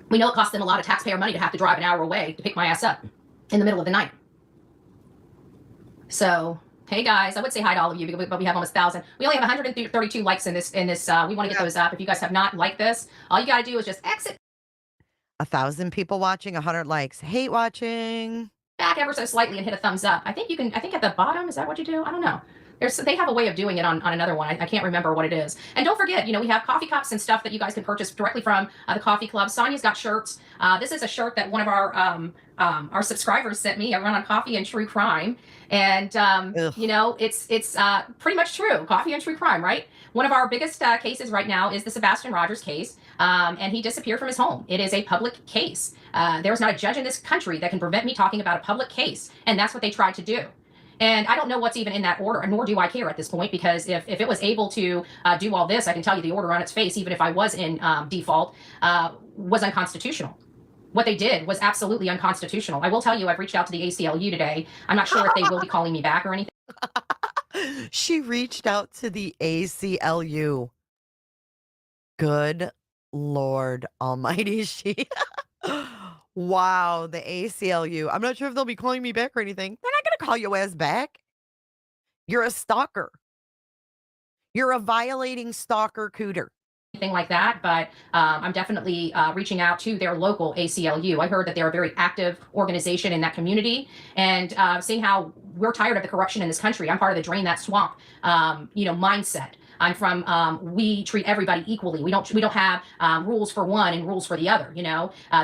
We know it costs them a lot of taxpayer money to have to drive an hour away to pick my ass up in the middle of the night. So, hey guys, I would say hi to all of you, but we have almost 1,000. We only have 132 likes in this. We want to get those up. If you guys have not liked this, all you got to do is just exit 1,000 people watching, 100 likes. Hate watching. back ever so slightly and hit a thumbs up. I think you can. I think at the bottom, is that what you do? I don't know. They have a way of doing it on another one. I can't remember what it is. And don't forget, we have coffee cups and stuff that you guys can purchase directly from the coffee club. Sonya's got shirts. This is a shirt that one of our subscribers sent me. I run on coffee and true crime, and it's pretty much true. Coffee and true crime, right? One of our biggest cases right now is the Sebastian Rogers case, and he disappeared from his home. It is a public case. There's not a judge in this country that can prevent me talking about a public case, and that's what they tried to do. And I don't know what's even in that order, nor do I care at this point, because if it was able to do all this, I can tell you the order on its face, even if I was in default, was unconstitutional. What they did was absolutely unconstitutional. I will tell you, I've reached out to the ACLU today. I'm not sure if they will be calling me back or anything. She reached out to the ACLU. Good Lord Almighty, she. Wow, the ACLU. I'm not sure if they'll be calling me back or anything. They're not going to gonna call your ass back. You're a stalker. You're a violating stalker cooter. Anything like that, but I'm definitely reaching out to their local ACLU. I heard that they're a very active organization in that community, and seeing how we're tired of the corruption in this country. I'm part of the drain that swamp, mindset. I'm from we treat everybody equally. We don't have rules for one and rules for the other.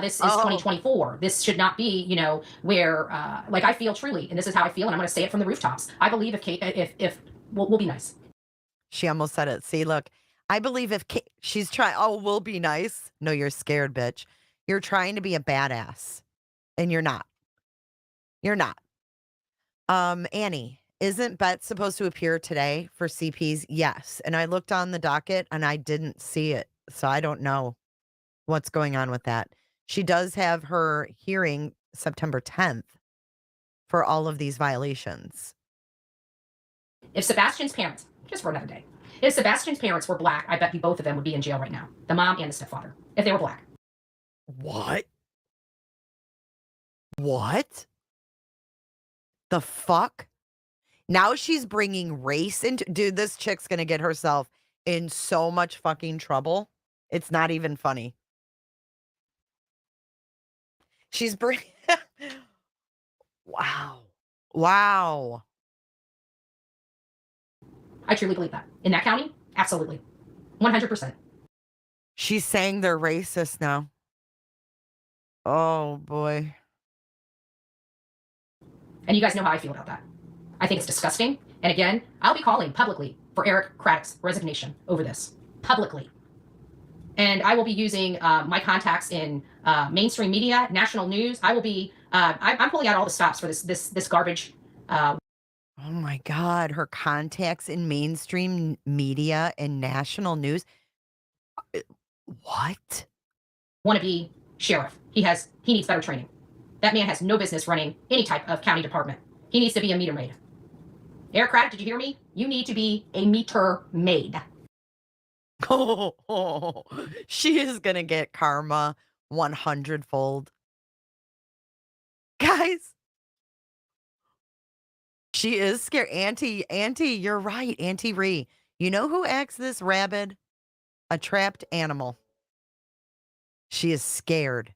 This is Oh, 2024. This should not be where like I feel truly, and this is how I feel, and I'm going to say it from the rooftops. I believe if we'll be nice. she almost said it. See, look, I believe if she's trying, oh, we'll be nice. No, you're scared, bitch. You're trying to be a badass, and you're not. You're not. Annie, isn't Bet supposed to appear today for CPs? Yes. And I looked on the docket and I didn't see it. So I don't know what's going on with that. She does have her hearing September 10th for all of these violations. If Sebastian's parents, just for another day, if Sebastian's parents were black, I bet you both of them would be in jail right now. The mom and the stepfather, if they were black. What? What? The fuck? Now she's bringing race into. Dude, this chick's gonna get herself in so much fucking trouble. It's not even funny. She's bringing. Wow. Wow. I truly believe that. In that county, absolutely. 100%. She's saying they're racist now. Oh boy. And you guys know how I feel about that. I think it's disgusting. And again, I'll be calling publicly for Eric Craddock's resignation over this. Publicly. And I will be using my contacts in mainstream media, national news. I will be. I'm pulling out all the stops for this garbage. Oh my God. Her contacts in mainstream media and national news. What? Wannabe sheriff. He needs better training. That man has no business running any type of county department. He needs to be a meter maid. Eric Craddock, did you hear me? You need to be a meter maid. Oh, she is going to get karma 100-fold. Guys, she is scared. Auntie, you're right. Auntie Ree. You know who acts this rabid? A trapped animal. She is scared.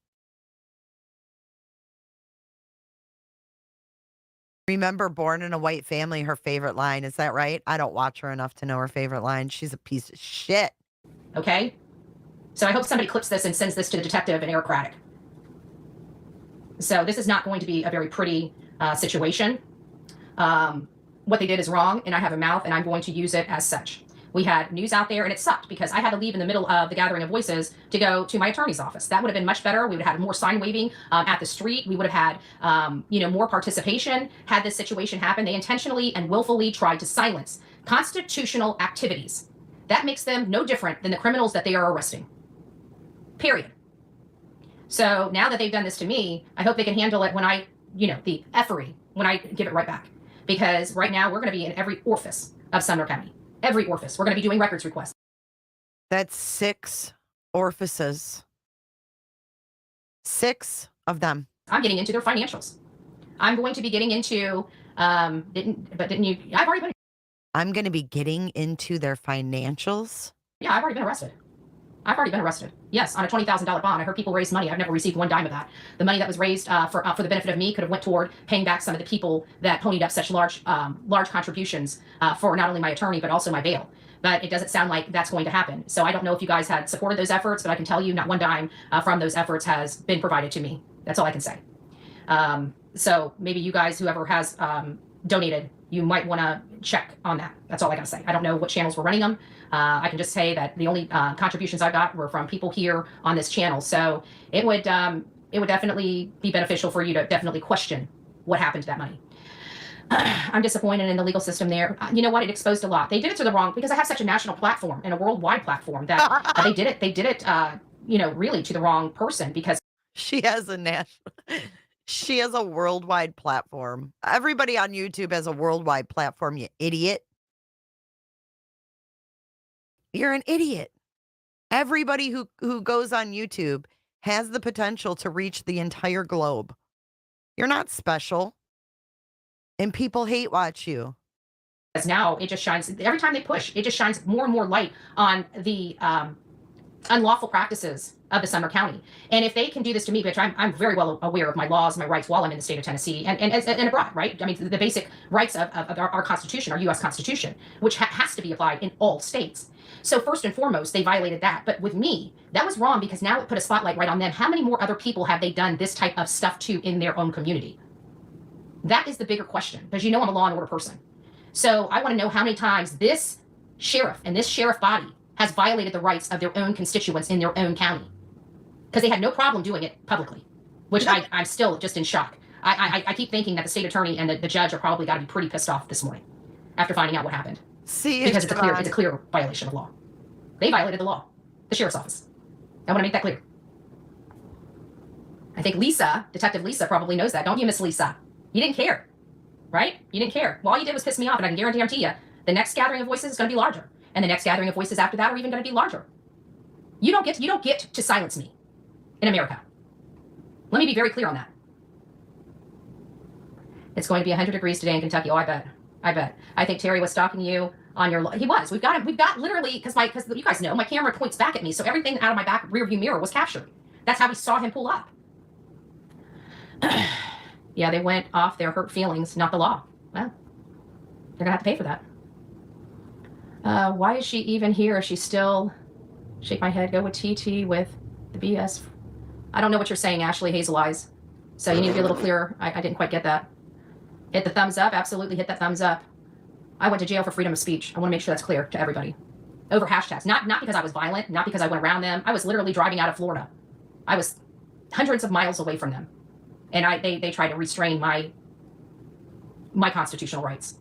Remember, Born in a White Family, her favorite line. Is that right? I don't watch her enough to know her favorite line. She's a piece of shit. Okay? So I hope somebody clips this and sends this to the detective and Eric Craddock. So this is not going to be a very pretty situation. What they did is wrong, and I have a mouth, and I'm going to use it as such. We had news out there, and it sucked because I had to leave in the middle of the gathering of voices to go to my attorney's office. That would have been much better. We would have had more sign waving at the street. We would have had, more participation had this situation happen. They intentionally and willfully tried to silence constitutional activities. That makes them no different than the criminals that they are arresting. Period. So now that they've done this to me, I hope they can handle it when the effery, when I give it right back. Because right now we're going to be in every orifice of Sumner County. Every orifice. We're going to be doing records requests. That's 6 orifices. 6 of them. I'm getting into their financials. I'm going to be getting into, didn't you? I've already been. I'm going to be getting into their financials. Yeah, I've already been arrested. Yes, on a $20,000 bond. I heard people raise money. I've never received one dime of that. The money that was raised for the benefit of me could have went toward paying back some of the people that ponied up such large contributions for not only my attorney but also my bail. But it doesn't sound like that's going to happen. So I don't know if you guys had supported those efforts, but I can tell you not one dime from those efforts has been provided to me. That's all I can say. So maybe you guys, whoever has donated, you might want to check on that. That's all I got to say. I don't know what channels were running them. I can just say that the only contributions I got were from people here on this channel. So it would definitely be beneficial for you to definitely question what happened to that money. I'm disappointed in the legal system there. You know what? It exposed a lot. They did it to the wrong, because I have such a national platform and a worldwide platform that they did it, really to the wrong person, because She has a worldwide platform. Everybody on YouTube has a worldwide platform, you idiot. You're an idiot. Everybody who goes on YouTube has the potential to reach the entire globe. You're not special. And people hate watch you. Because now it just shines, every time they push, it just shines more and more light on the unlawful practices of the Sumner County. And if they can do this to me, which I'm very well aware of my laws, my rights while I'm in the state of Tennessee and abroad, right? I mean, the basic rights of our Constitution, our U.S. Constitution, which has to be applied in all states. So first and foremost, they violated that. But with me, that was wrong because now it put a spotlight right on them. How many more other people have they done this type of stuff to in their own community? That is the bigger question, because you know I'm a law and order person. So I want to know how many times this sheriff and this sheriff body has violated the rights of their own constituents in their own county, because they had no problem doing it publicly, which I'm still just in shock. I keep thinking that the state attorney and the judge are probably got to be pretty pissed off this morning after finding out what happened. See, because it's a clear violation of law. They violated the law, the sheriff's office. I want to make that clear. I think Lisa, Detective Lisa, probably knows that, don't you, Miss Lisa? You didn't care, right? You didn't care. Well, all you did was piss me off, and I can guarantee you, the next gathering of voices is going to be larger. And the next gathering of voices after that are even going to be larger. You don't get to silence me in America. Let me be very clear on that. It's going to be 100 degrees today in Kentucky. Oh, I bet. I think Terry was stalking you on your. He was. We've got him. We've got literally because you guys know my camera points back at me, so everything out of my back rear view mirror was captured. That's how we saw him pull up. Yeah, they went off their hurt feelings, not the law. Well, they're gonna have to pay for that. Why is she even here? She's still. Shake my head. Go with TT with the BS. I don't know what you're saying, Ashley Hazel Eyes. So you need to be a little clearer. I didn't quite get that. Hit the thumbs up. Absolutely hit that thumbs up. I went to jail for freedom of speech. I want to make sure that's clear to everybody. Over hashtags. Not because I was violent, not because I went around them. I was literally driving out of Florida. I was hundreds of miles away from them. And they tried to restrain my constitutional rights.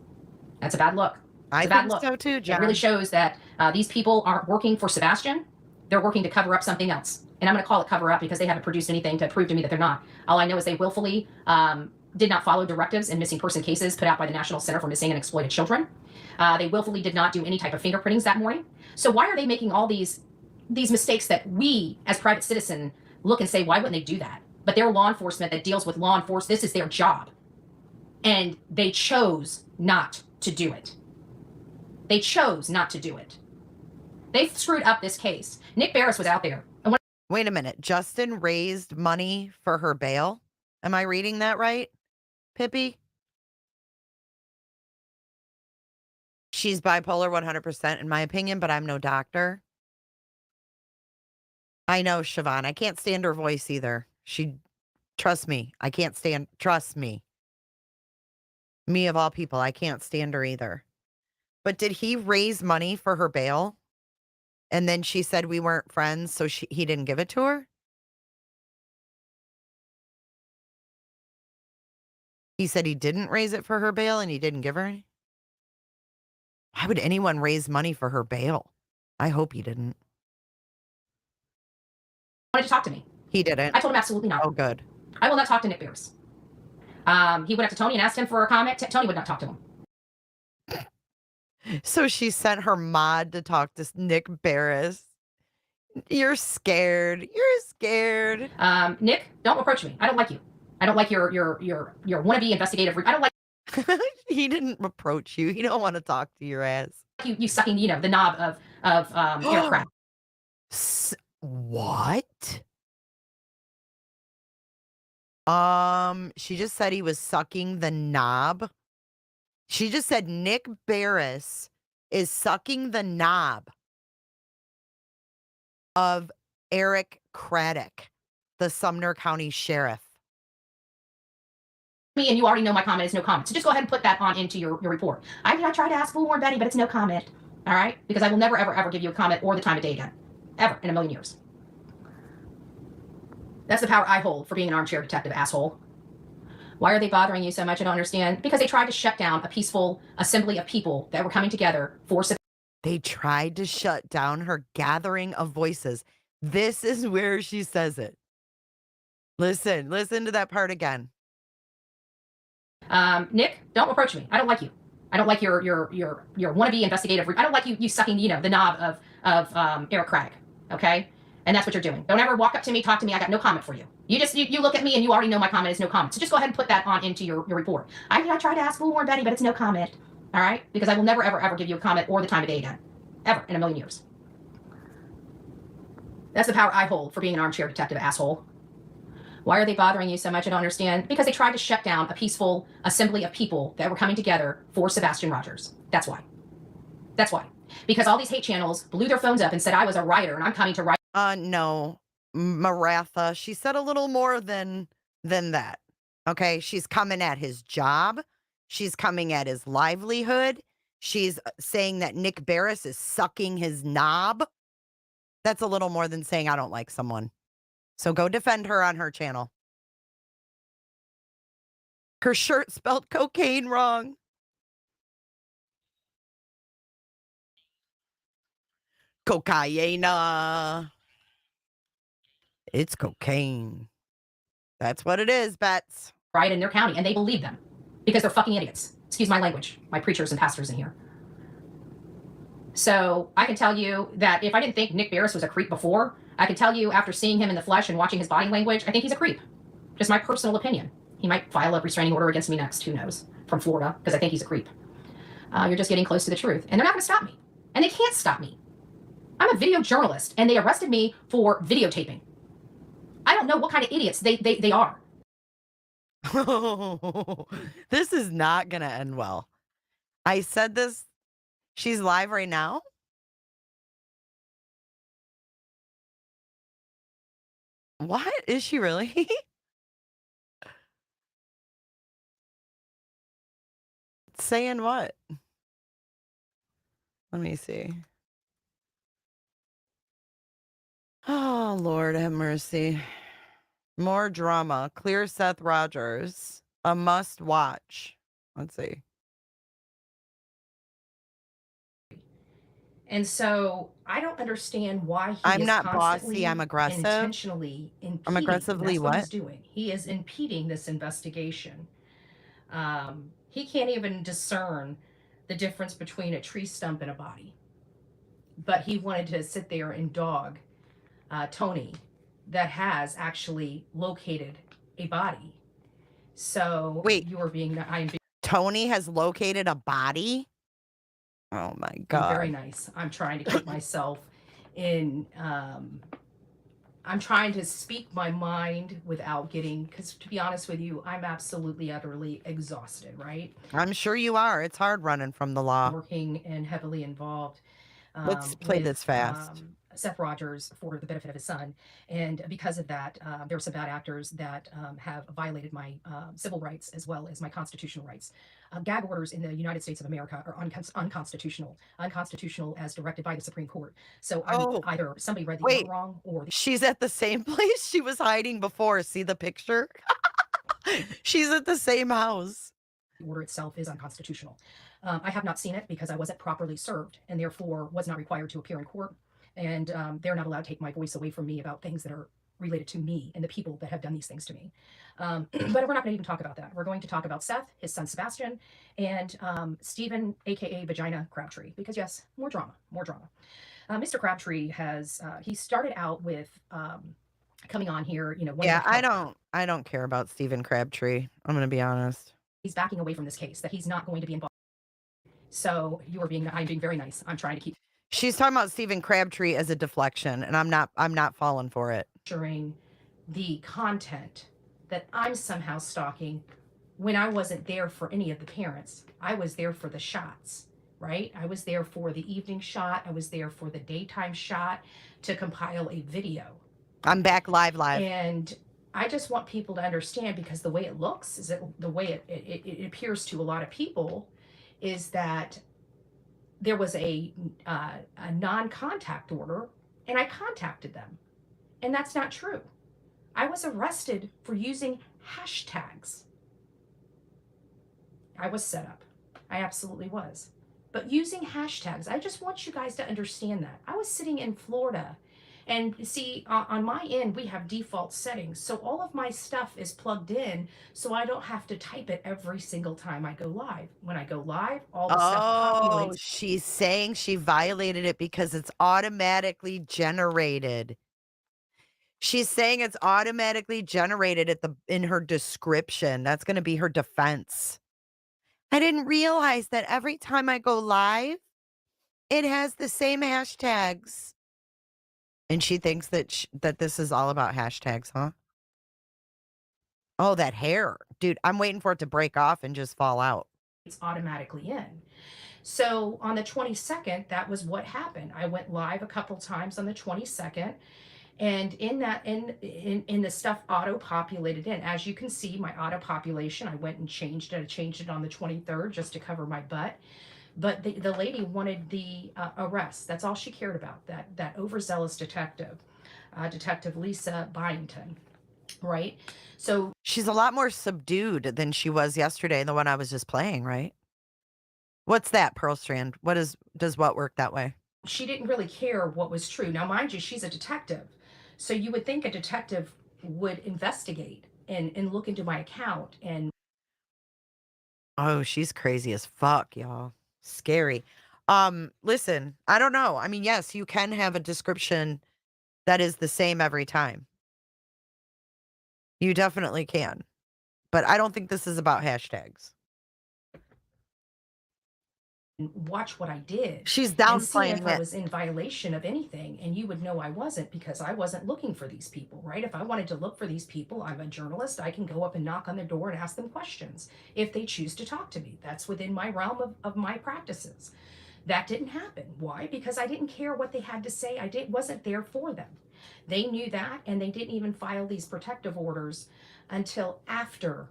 That's a bad look. It's a bad look. So too, John. It really shows that these people aren't working for Sebastian. They're working to cover up something else. And I'm going to call it cover up because they haven't produced anything to prove to me that they're not. All I know is they willfully did not follow directives in missing person cases put out by the National Center for Missing and Exploited Children. They willfully did not do any type of fingerprintings that morning. So why are they making all these mistakes that we as private citizen look and say, why wouldn't they do that? But they're law enforcement that deals with law enforcement. This is their job. And they chose not to do it. They chose not to do it. They screwed up this case. Nick Barris was out there. And wait a minute. Justin raised money for her bail? Am I reading that right, Pippi? She's bipolar 100% in my opinion, but I'm no doctor. I know, Siobhan. I can't stand her voice either. Trust me, I can't stand, trust me. Me of all people, I can't stand her either. But did he raise money for her bail? And then she said we weren't friends, so he didn't give it to her? He said he didn't raise it for her bail and he didn't give her any? Why would anyone raise money for her bail? I hope he didn't. wanted to talk to me. He didn't. I told him absolutely not. Oh, good. I will not talk to Nick Barris. He went up to Tony and asked him for a comment. Tony would not talk to him. So she sent her mod to talk to Nick Barris. You're scared. You're scared. Nick, don't approach me. I don't like you. I don't like your wannabe investigative. I don't like He didn't approach you. He don't want to talk to your ass. you sucking, the knob of aircraft. What? She just said he was sucking the knob. She just said Nick Barris is sucking the knob of Eric Craddock, the Sumner County Sheriff. Me, and you already know my comment is no comment. So just go ahead and put that on into your report. I tried to ask Bullhorn Betty, but it's no comment. All right? Because I will never, ever, ever give you a comment or the time of day again. Ever in a million years. That's the power I hold for being an armchair detective, asshole. Why are they bothering you so much? I don't understand. Because they tried to shut down a peaceful assembly of people that were coming together for... They tried to shut down her gathering of voices. This is where she says it. Listen to that part again. Nick, don't approach me. I don't like you. I don't like your wannabe investigative. I don't like you sucking, the knob of Eric Craddock. Okay. And that's what you're doing. Don't ever walk up to me, talk to me. I got no comment for you. You look at me and you already know my comment is no comment. So just go ahead and put that on into your report. I tried to ask Bullhorn Betty, but it's no comment. All right? Because I will never, ever, ever give you a comment or the time of day again. Ever in a million years. That's the power I hold for being an armchair detective, asshole. Why are they bothering you so much? I don't understand. Because they tried to shut down a peaceful assembly of people that were coming together for Sebastian Rogers. That's why. That's why. Because all these hate channels blew their phones up and said I was a rioter and I'm coming to riot. No, Maratha. She said a little more than that. Okay, she's coming at his job. She's coming at his livelihood. She's saying that Nick Barris is sucking his knob. That's a little more than saying I don't like someone. So go defend her on her channel. Her shirt spelled cocaine wrong. Cocaina. It's cocaine. That's what it is, Bets. Riot in their county, and they believe them because they're fucking idiots. Excuse my language, my preachers and pastors in here. So I can tell you that if I didn't think Nick Barris was a creep before, I can tell you after seeing him in the flesh and watching his body language, I think he's a creep. Just my personal opinion. He might file a restraining order against me next, who knows, from Florida, because I think he's a creep. You're just getting close to the truth. And they're not going to stop me. And they can't stop me. I'm a video journalist, and they arrested me for videotaping. I don't know what kind of idiots they are. This is not going to end well. I said this. She's live right now. What? Is she really? Saying what? Let me see. Oh, Lord have mercy. More drama. Clear Seth Rogers. A must watch. Let's see. And so I don't understand why he I'm is not constantly bossy. I'm aggressive. intentionally impeding. I'm aggressively that's what what? he's doing. He is impeding this investigation. He can't even discern the difference between a tree stump and a body. But he wanted to sit there and dog Tony that has actually located a body. So wait, you are being Tony has located a body? Oh my God. Very nice. I'm trying to keep myself in I'm trying to speak my mind without getting, because to be honest with you, I'm absolutely, utterly exhausted, right? I'm sure you are. It's hard running from the law. Working and heavily involved. Let's play this fast. Seth Rogers for the benefit of his son. And because of that, there are some bad actors that have violated my civil rights as well as my constitutional rights. Gag orders in the United States of America are unconstitutional as directed by the Supreme Court. So either somebody read the order wrong or she's at the same place she was hiding before. See the picture? She's at the same house. The order itself is unconstitutional. I have not seen it because I wasn't properly served and therefore was not required to appear in court. And they're not allowed to take my voice away from me about things that are related to me and the people that have done these things to me. But we're not going to even talk about that. We're going to talk about Seth, his son Sebastian, and Stephen, aka Vagina Crabtree, because yes, more drama. Mr. Crabtree has he started out with coming on here, yeah, I don't care about Stephen Crabtree. I'm going to be honest. He's backing away from this case, that he's not going to be involved. So I'm being very nice. I'm trying to keep. She's talking about Stephen Crabtree as a deflection, and I'm not falling for it. Ensuring the content that I'm somehow stalking when I wasn't there for any of the parents. I was there for the shots, right? I was there for the evening shot. I was there for the daytime shot to compile a video. I'm back live. And I just want people to understand, because the way it looks is that the way it appears to a lot of people is that there was a non-contact order and I contacted them. And that's not true. I was arrested for using hashtags. I was set up. I absolutely was. But using hashtags, I just want you guys to understand that. I was sitting in Florida. And see, on my end, we have default settings. So all of my stuff is plugged in, so I don't have to type it every single time I go live. When I go live, all the stuff populates. Oh, she's saying she violated it because it's automatically generated. She's saying it's automatically generated at the in her description. That's gonna be her defense. I didn't realize that every time I go live, it has the same hashtags. And she thinks that that this is all about hashtags, huh? Oh, that hair. Dude, I'm waiting for it to break off and just fall out. It's automatically in. So on the 22nd, that was what happened. I went live a couple times on the 22nd, and in that in the stuff auto populated in. As you can see, my auto population, I went and changed it. I changed it on the 23rd just to cover my butt. But the lady wanted the arrest. That's all she cared about. That overzealous detective, Detective Lisa Byington, right? So She's a lot more subdued than she was yesterday, the one I was just playing, right? What's that, Pearl Strand? What is does what work that way? she didn't really care what was true. Now, mind you, she's a detective. So you would think a detective would investigate and look into my account. And Oh, she's crazy as fuck, y'all. Scary. Listen, I don't know. I mean, yes, you can have a description that is the same every time. You definitely can. But I don't think this is about hashtags. watch what I did She's and see if downplaying I it. was in violation of anything. And you would know I wasn't, because I wasn't looking for these people, right? If I wanted to look for these people, I'm a journalist. I can go up and knock on their door and ask them questions if they choose to talk to me. That's within my realm of my practices. That didn't happen. Why? Because I didn't care what they had to say. Wasn't there for them. They knew that, and they didn't even file these protective orders until after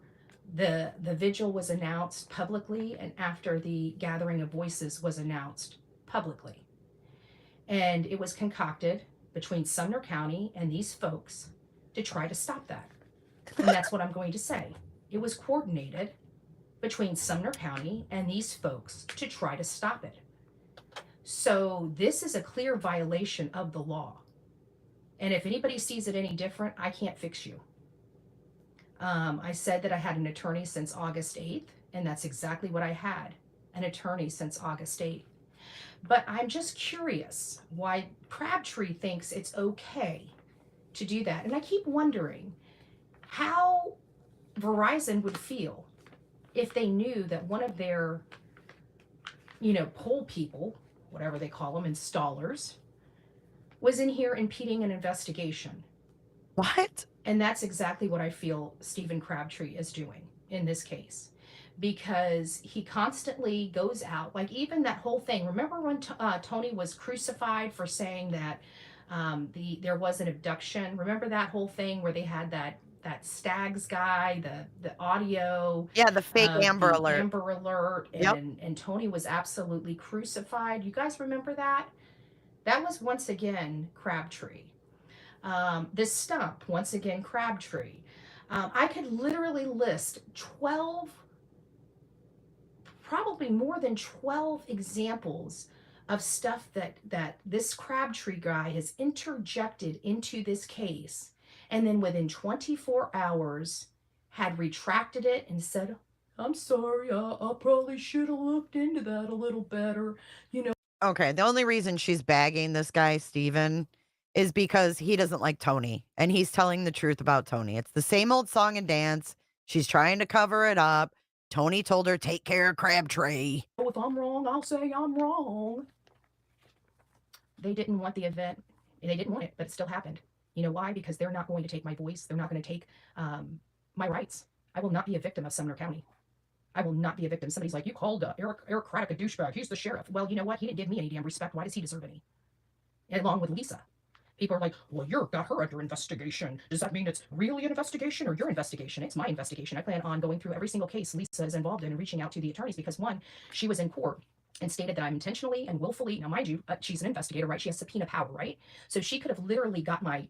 the vigil was announced publicly and after the gathering of voices was announced publicly. And it was concocted between Sumner County and these folks to try to stop that. And that's what I'm going to say. It was coordinated between Sumner County and these folks to try to stop it. So this is a clear violation of the law. And if anybody sees it any different, I can't fix you. I said that I had an attorney since August 8th, and that's exactly what I had, an attorney since August 8th. But I'm just curious why Crabtree thinks it's okay to do that. And I keep wondering how Verizon would feel if they knew that one of their, poll people, whatever they call them, installers, was in here impeding an investigation. What? And that's exactly what I feel Stephen Crabtree is doing in this case, because he constantly goes out, like even that whole thing. Remember when Tony was crucified for saying that there was an abduction? Remember that whole thing where they had that Stags guy, the audio Yeah, the fake of Amber the Alert. Amber Alert, Yep. and Tony was absolutely crucified. You guys remember that? That was once again Crabtree. This stump, once again, Crabtree. I could literally list 12, probably more than 12 examples of stuff that this Crabtree guy has interjected into this case, and then within 24 hours had retracted it and said, I'm sorry, I probably should have looked into that a little better. Okay, the only reason she's bagging this guy, Steven, is because he doesn't like Tony, and he's telling the truth about Tony. It's the same old song and dance. She's trying to cover it up. Tony told her, "Take care of Crabtree." If I'm wrong, I'll say I'm wrong. They didn't want the event. They didn't want it, but it still happened. You know why? Because they're not going to take my voice. They're not going to take my rights. I will not be a victim of Sumner County. I will not be a victim. Somebody's like, you called Eric Craddock a douchebag. He's the sheriff. Well, you know what? He didn't give me any damn respect. Why does he deserve any? And along with Lisa. People are like, well, you've got her under investigation. Does that mean it's really an investigation or your investigation? It's my investigation. I plan on going through every single case Lisa is involved in and reaching out to the attorneys because, one, she was in court and stated that I'm intentionally and willfully, now mind you, she's an investigator, right? She has subpoena power, right? So she could have literally got my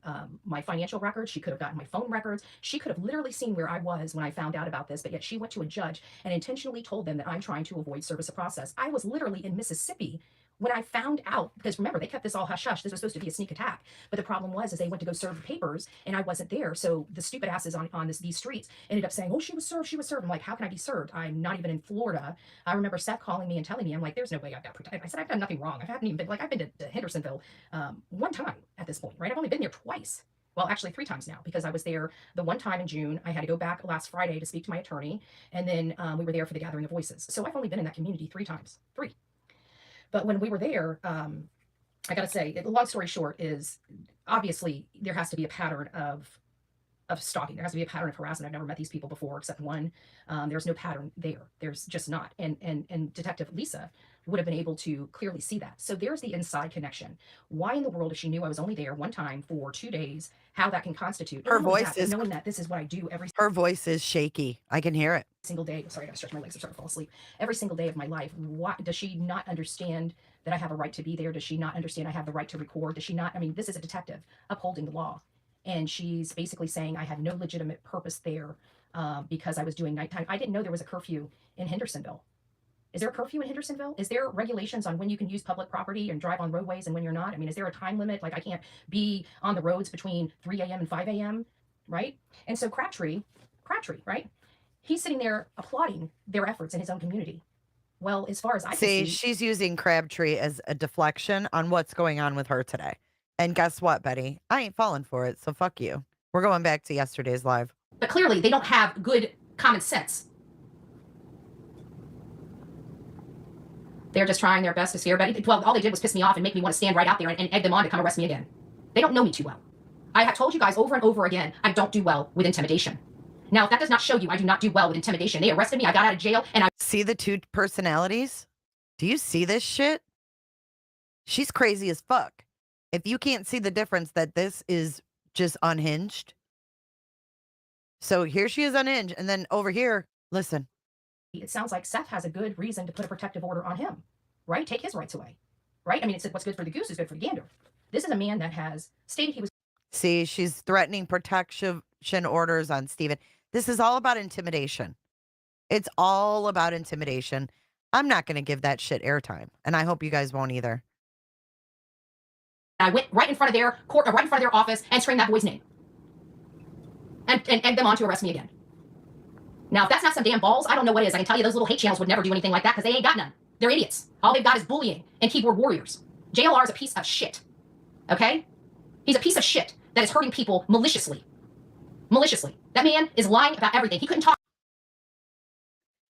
financial records. She could have gotten my phone records. She could have literally seen where I was when I found out about this, but yet she went to a judge and intentionally told them that I'm trying to avoid service of process. I was literally in Mississippi when I found out, because remember, they kept this all hush hush. This was supposed to be a sneak attack. But the problem was, is they went to go serve the papers and I wasn't there. So the stupid asses on these streets ended up saying, oh, she was served. She was served. I'm like, how can I be served? I'm not even in Florida. I remember Seth calling me and telling me, I'm like, there's no way I've got protected. I said, I've done nothing wrong. I haven't even been, like, I've been to Hendersonville one time at this point, right? I've only been there twice. Well, actually 3 times now, because I was there the one time in June. I had to go back last Friday to speak to my attorney, and then we were there for the Gathering of Voices. So I've only been in that community 3 times, 3. But when we were there, I got to say, the long story short is obviously there has to be a pattern of stalking. There has to be a pattern of harassment. I've never met these people before except one. There's no pattern there. There's just not. And Detective Lisa would have been able to clearly see that. So there's the inside connection. Why in the world, if she knew I was only there one time for 2 days, how that can constitute Her not only voice that, but is knowing that this is what I do every her voice is shaky. I can hear it. single day. Sorry, I gotta stretch my legs. I'm starting to fall asleep. Every single day of my life. Why does she not understand that I have a right to be there? Does she not understand I have the right to record? Does she not? I mean, this is a detective upholding the law. And she's basically saying I had no legitimate purpose there because I was doing nighttime. I didn't know there was a curfew in Hendersonville. Is there a curfew in Hendersonville? Is there regulations on when you can use public property and drive on roadways and when you're not? I mean, is there a time limit? Like I can't be on the roads between 3 a.m. and 5 a.m., right? And so Crabtree, right? He's sitting there applauding their efforts in his own community. Well, as far as I can See, see, she's using Crabtree as a deflection on what's going on with her today. And guess what, Betty? I ain't falling for it, so fuck you. We're going back to yesterday's live. but clearly they don't have good common sense. They're just trying their best to scare Betty. Well, all they did was piss me off and make me want to stand right out there and egg them on to come arrest me again. They don't know me too well. I have told you guys over and over again, I don't do well with intimidation. Now, if that does not show you I do not do well with intimidation, they arrested me, I got out of jail, and I See the two personalities? Do you see this shit? She's crazy as fuck. If you can't see the difference that this is just unhinged. So here she is unhinged. And then over here, listen. it sounds like Seth has a good reason to put a protective order on him, right? Take his rights away, right? I mean, it's what's good for the goose is good for the gander. This is a man that has stated he was. See, she's threatening protection orders on Stephen. This is all about intimidation. It's all about intimidation. I'm not going to give that shit airtime. And I hope you guys won't either. I went right in front of their court, right in front of their office, and screamed that boy's name, and egged them on to arrest me again. Now, if that's not some damn balls, I don't know what is. I can tell you those little hate channels would never do anything like that because they ain't got none. They're idiots. All they've got is bullying and keyboard warriors. JLR is a piece of shit. Okay? He's a piece of shit that is hurting people maliciously. Maliciously. That man is lying about everything. He couldn't talk.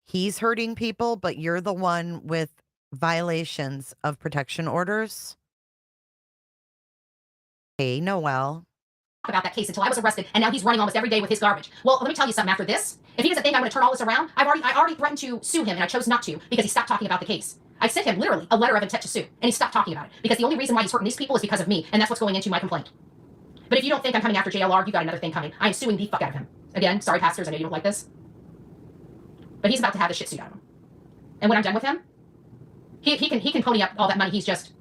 He's hurting people, but you're the one with violations of protection orders. Hey, Noel. About that case until I was arrested, and now he's running almost every day with his garbage. Well, let me tell you something. After this, if he doesn't think I'm going to turn all this around, I already threatened to sue him, and I chose not to because he stopped talking about the case. I sent him literally a letter of intent to sue, and he stopped talking about it because the only reason why he's hurting these people is because of me, and that's what's going into my complaint. But if you don't think I'm coming after JLR, you got another thing coming. I am suing the fuck out of him. Again, sorry, pastors, I know you don't like this, but he's about to have the shit suit out of him. And when I'm done with him, he can pony up all that money he's just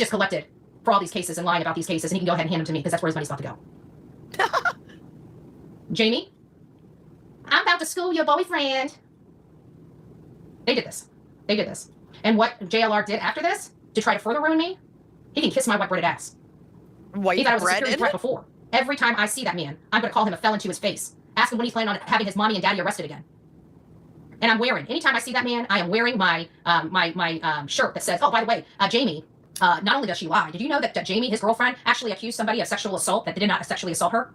collected for all these cases and lying about these cases, and he can go ahead and hand them to me because that's where his money's about to go. Jamie, I'm about to school your boyfriend. They did this. And what JLR did after this to try to further ruin me, he can kiss my white breaded ass. White he thought I was a security breaded? threat before. Every time I see that man, I'm going to call him a felon to his face. Ask him when he's planning on having his mommy and daddy arrested again. And I'm wearing, anytime I see that man, I am wearing my shirt that says, oh, by the way, Jamie, not only does she lie, did you know that Jamie, his girlfriend, actually accused somebody of sexual assault that did not sexually assault her?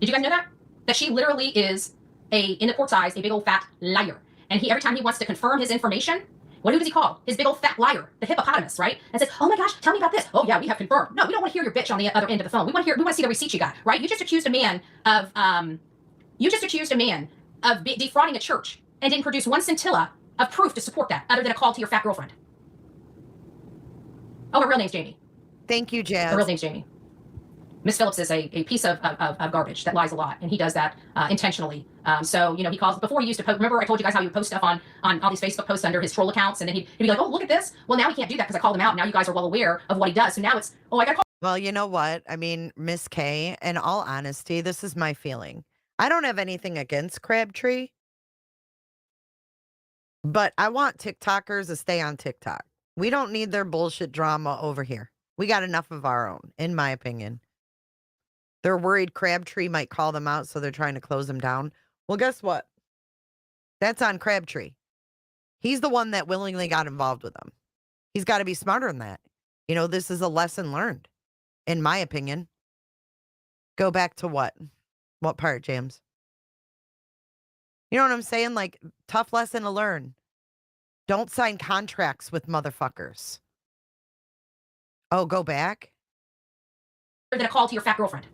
Did you guys know that? That she literally is in the court's eyes, a big old fat liar. And every time he wants to confirm his information, who does he call? His big old fat liar, the hippopotamus, right? And says, oh my gosh, tell me about this. Oh yeah, we have confirmed. No, we don't want to hear your bitch on the other end of the phone. We want to see the receipt you got, right? You just accused a man of defrauding a church and didn't produce one scintilla of proof to support that other than a call to your fat girlfriend. Oh, her real name's Jamie. Thank you, Jazz. Her real name's Jamie. Miss Phillips is a piece of garbage that lies a lot, and he does that intentionally. So, he calls, before he used to post, remember I told you guys how he would post stuff on all these Facebook posts under his troll accounts, and then he'd be like, oh, look at this. Well, now he can't do that because I called him out, and now you guys are well aware of what he does. So now it's, oh, I got to call. Well, you know what? I mean, Miss K, in all honesty, this is my feeling. I don't have anything against Crabtree, but I want TikTokers to stay on TikTok. We don't need their bullshit drama over here. We got enough of our own, in my opinion. They're worried Crabtree might call them out, so they're trying to close them down. Well, guess what? That's on Crabtree. He's the one that willingly got involved with them. He's got to be smarter than that. This is a lesson learned, in my opinion. Go back to what? What part, James? You know what I'm saying? Like, tough lesson to learn. Don't sign contracts with motherfuckers. Oh, go back? Than a call to your fat girlfriend.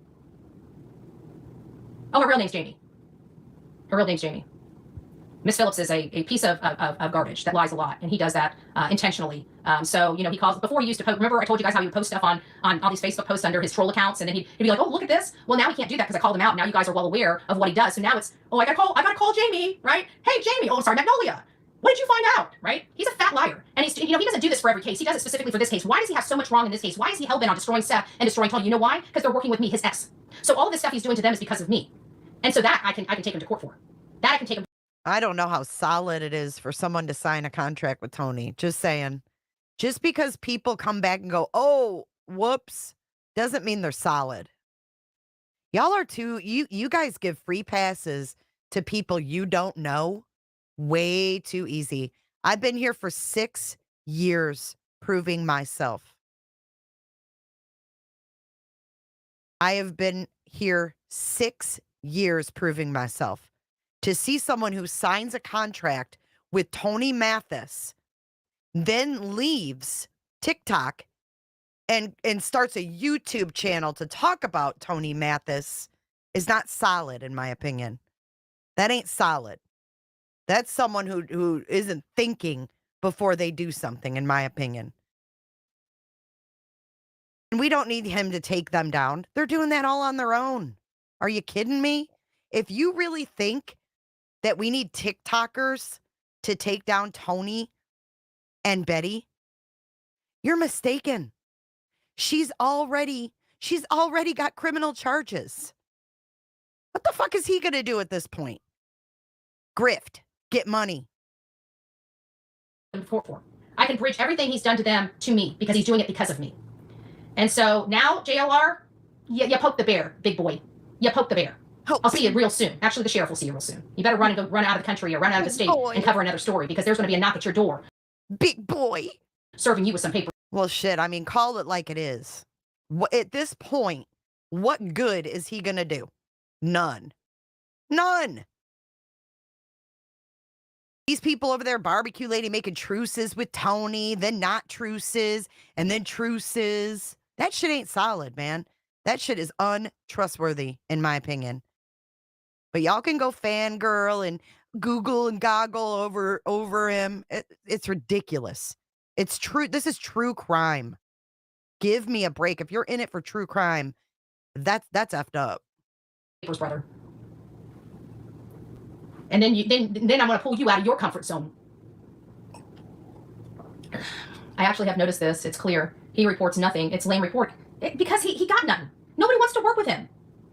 Oh, her real name's Jamie. Her real name's Jamie. Miss Phillips is a piece of garbage that lies a lot, and he does that intentionally. So, he calls, before he used to post, remember I told you guys how he would post stuff on all these Facebook posts under his troll accounts, and then he'd be like, oh, look at this. Well, now he can't do that because I called him out. Now you guys are well aware of what he does. So now it's, oh, I gotta call Jamie, right? Hey, Jamie. Oh, sorry, Magnolia. What did you find out, right? He's a fat liar. And he's, he doesn't do this for every case. He does it specifically for this case. Why does he have so much wrong in this case? Why is he hell-bent on destroying Seth and destroying Tony? You know why? Because they're working with me, his ex. So all of this stuff he's doing to them is because of me. And so that I can take him to court for. That I can take him. I don't know how solid it is for someone to sign a contract with Tony. Just saying. Just because people come back and go, oh, whoops, doesn't mean they're solid. Y'all are you guys give free passes to people you don't know way too easy. I've been here for 6 years proving myself. I have been here 6 years proving myself. To see someone who signs a contract with Tony Mathis, then leaves TikTok and starts a YouTube channel to talk about Tony Mathis is not solid, in my opinion. That ain't solid. That's someone who isn't thinking before they do something, in my opinion. And we don't need him to take them down. They're doing that all on their own. Are you kidding me? If you really think that we need TikTokers to take down Tony and Betty, you're mistaken. She's already got criminal charges. What the fuck is he going to do at this point? Grift, get money. For. I can bridge everything he's done to them to me because he's doing it because of me. And so now, JLR, you poke the bear, big boy. You poke the bear. Oh, I'll see you real soon. Actually, the sheriff will see you real soon. You better run out of the country or run out of the state and cover another story because there's going to be a knock at your door. Big boy. Serving you with some paper. Well, shit, I mean, call it like it is. At this point, what good is he going to do? None. None. These people over there, barbecue lady making truces with Tony, then not truces, and then truces. That shit ain't solid, man. That shit is untrustworthy, in my opinion. But y'all can go fangirl and Google and goggle over him. It's ridiculous. It's true. This is true crime. Give me a break. If you're in it for true crime, that's effed up. Papers, brother. And then I'm going to pull you out of your comfort zone. I actually have noticed this. It's clear. He reports nothing. It's lame report. Because he got nothing. Nobody wants to work with him.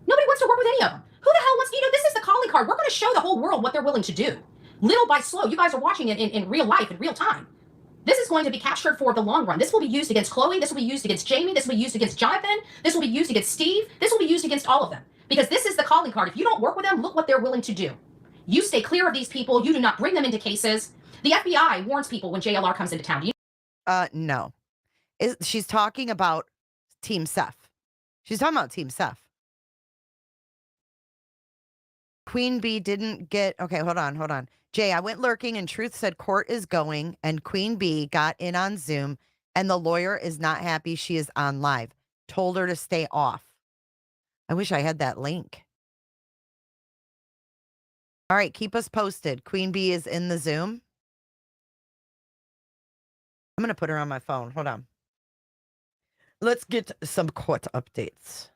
Nobody wants to work with any of them. Who the hell wants, this is the calling card. We're going to show the whole world what they're willing to do. Little by slow. You guys are watching it in real life, in real time. This is going to be captured for the long run. This will be used against Chloe. This will be used against Jamie. This will be used against Jonathan. This will be used against Steve. This will be used against all of them. Because this is the calling card. If you don't work with them, look what they're willing to do. You stay clear of these people. You do not bring them into cases. The FBI warns people when JLR comes into town. Do you no. She's talking about Team Seth. She's talking about Team Seth. Queen Bee didn't get... Okay, hold on. Jay, I went lurking and Truth said court is going and Queen Bee got in on Zoom and the lawyer is not happy she is on live. Told her to stay off. I wish I had that link. All right, keep us posted. Queen Bee is in the Zoom. I'm going to put her on my phone. Hold on. Let's get some court updates.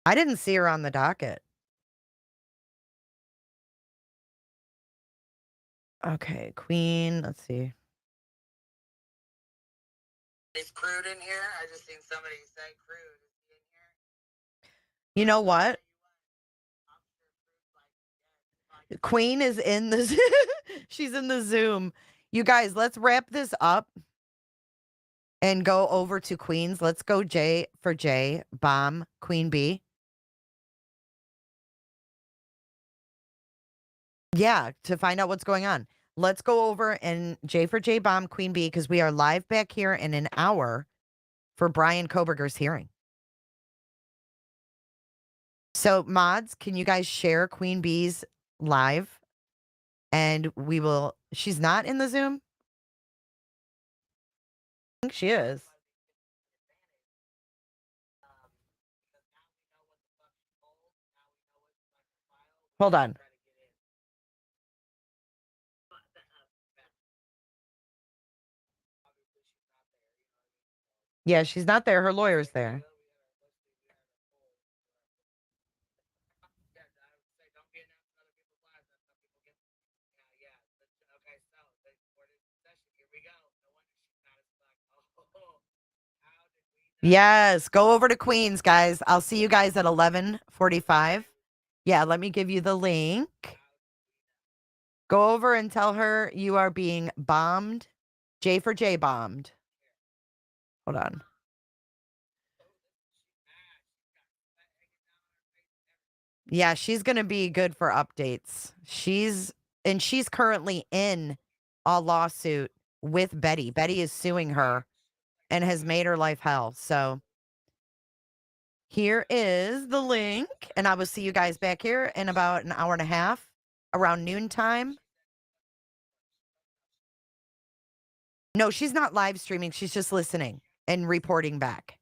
I didn't see her on the docket. Okay, Queen, let's see. Is Crude in here? I just seen somebody say Crude. Is he in here? You know what? Queen is in the she's in the Zoom. You guys, let's wrap this up and go over to Queens. Let's go J for J, bomb, Queen Bee. Yeah, to find out what's going on. Let's go over and J for J, bomb, Queen Bee, because we are live back here in an hour for Brian Koberger's hearing. So mods, can you guys share Queen Bee's live? And we will, she's not in the Zoom? I think she is. Hold on. Yeah, she's not there. Her lawyer's there. Yes, go over to Queens, guys. I'll see you guys at 11:45. Yeah, let me give you the link. Go over and tell her you are being bombed. J for J bombed. Hold on. Yeah, she's going to be good for updates. She's currently in a lawsuit with Betty. Betty is suing her and has made her life hell. So here is the link, and I will see you guys back here in about an hour and a half around noontime. No, she's not live streaming. She's just listening and reporting back.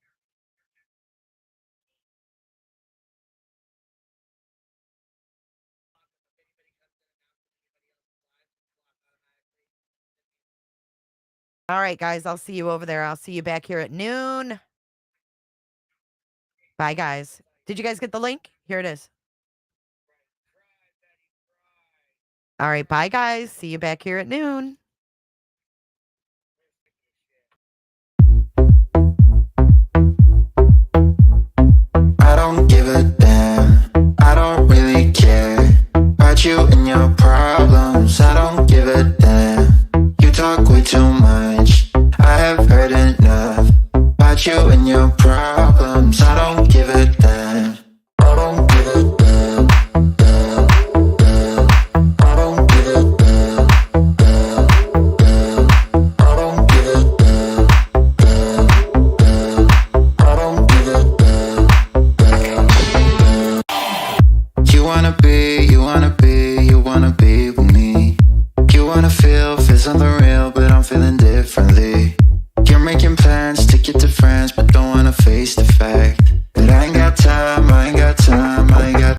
All right, guys, I'll see you over there. I'll see you back here at noon. Bye, guys. Did you guys get the link? Here it is. All right, bye, guys. See you back here at noon. I don't give a damn, I don't really care about you and your problems. I don't give a damn, you talk way too much. I have heard enough about you and your problems. I don't give a damn, I don't give a damn, damn, damn. I don't give a damn, damn, damn. I don't give a damn, damn, damn. I don't give a damn. You wanna be with me. You wanna feel something real, but I'm feeling differently.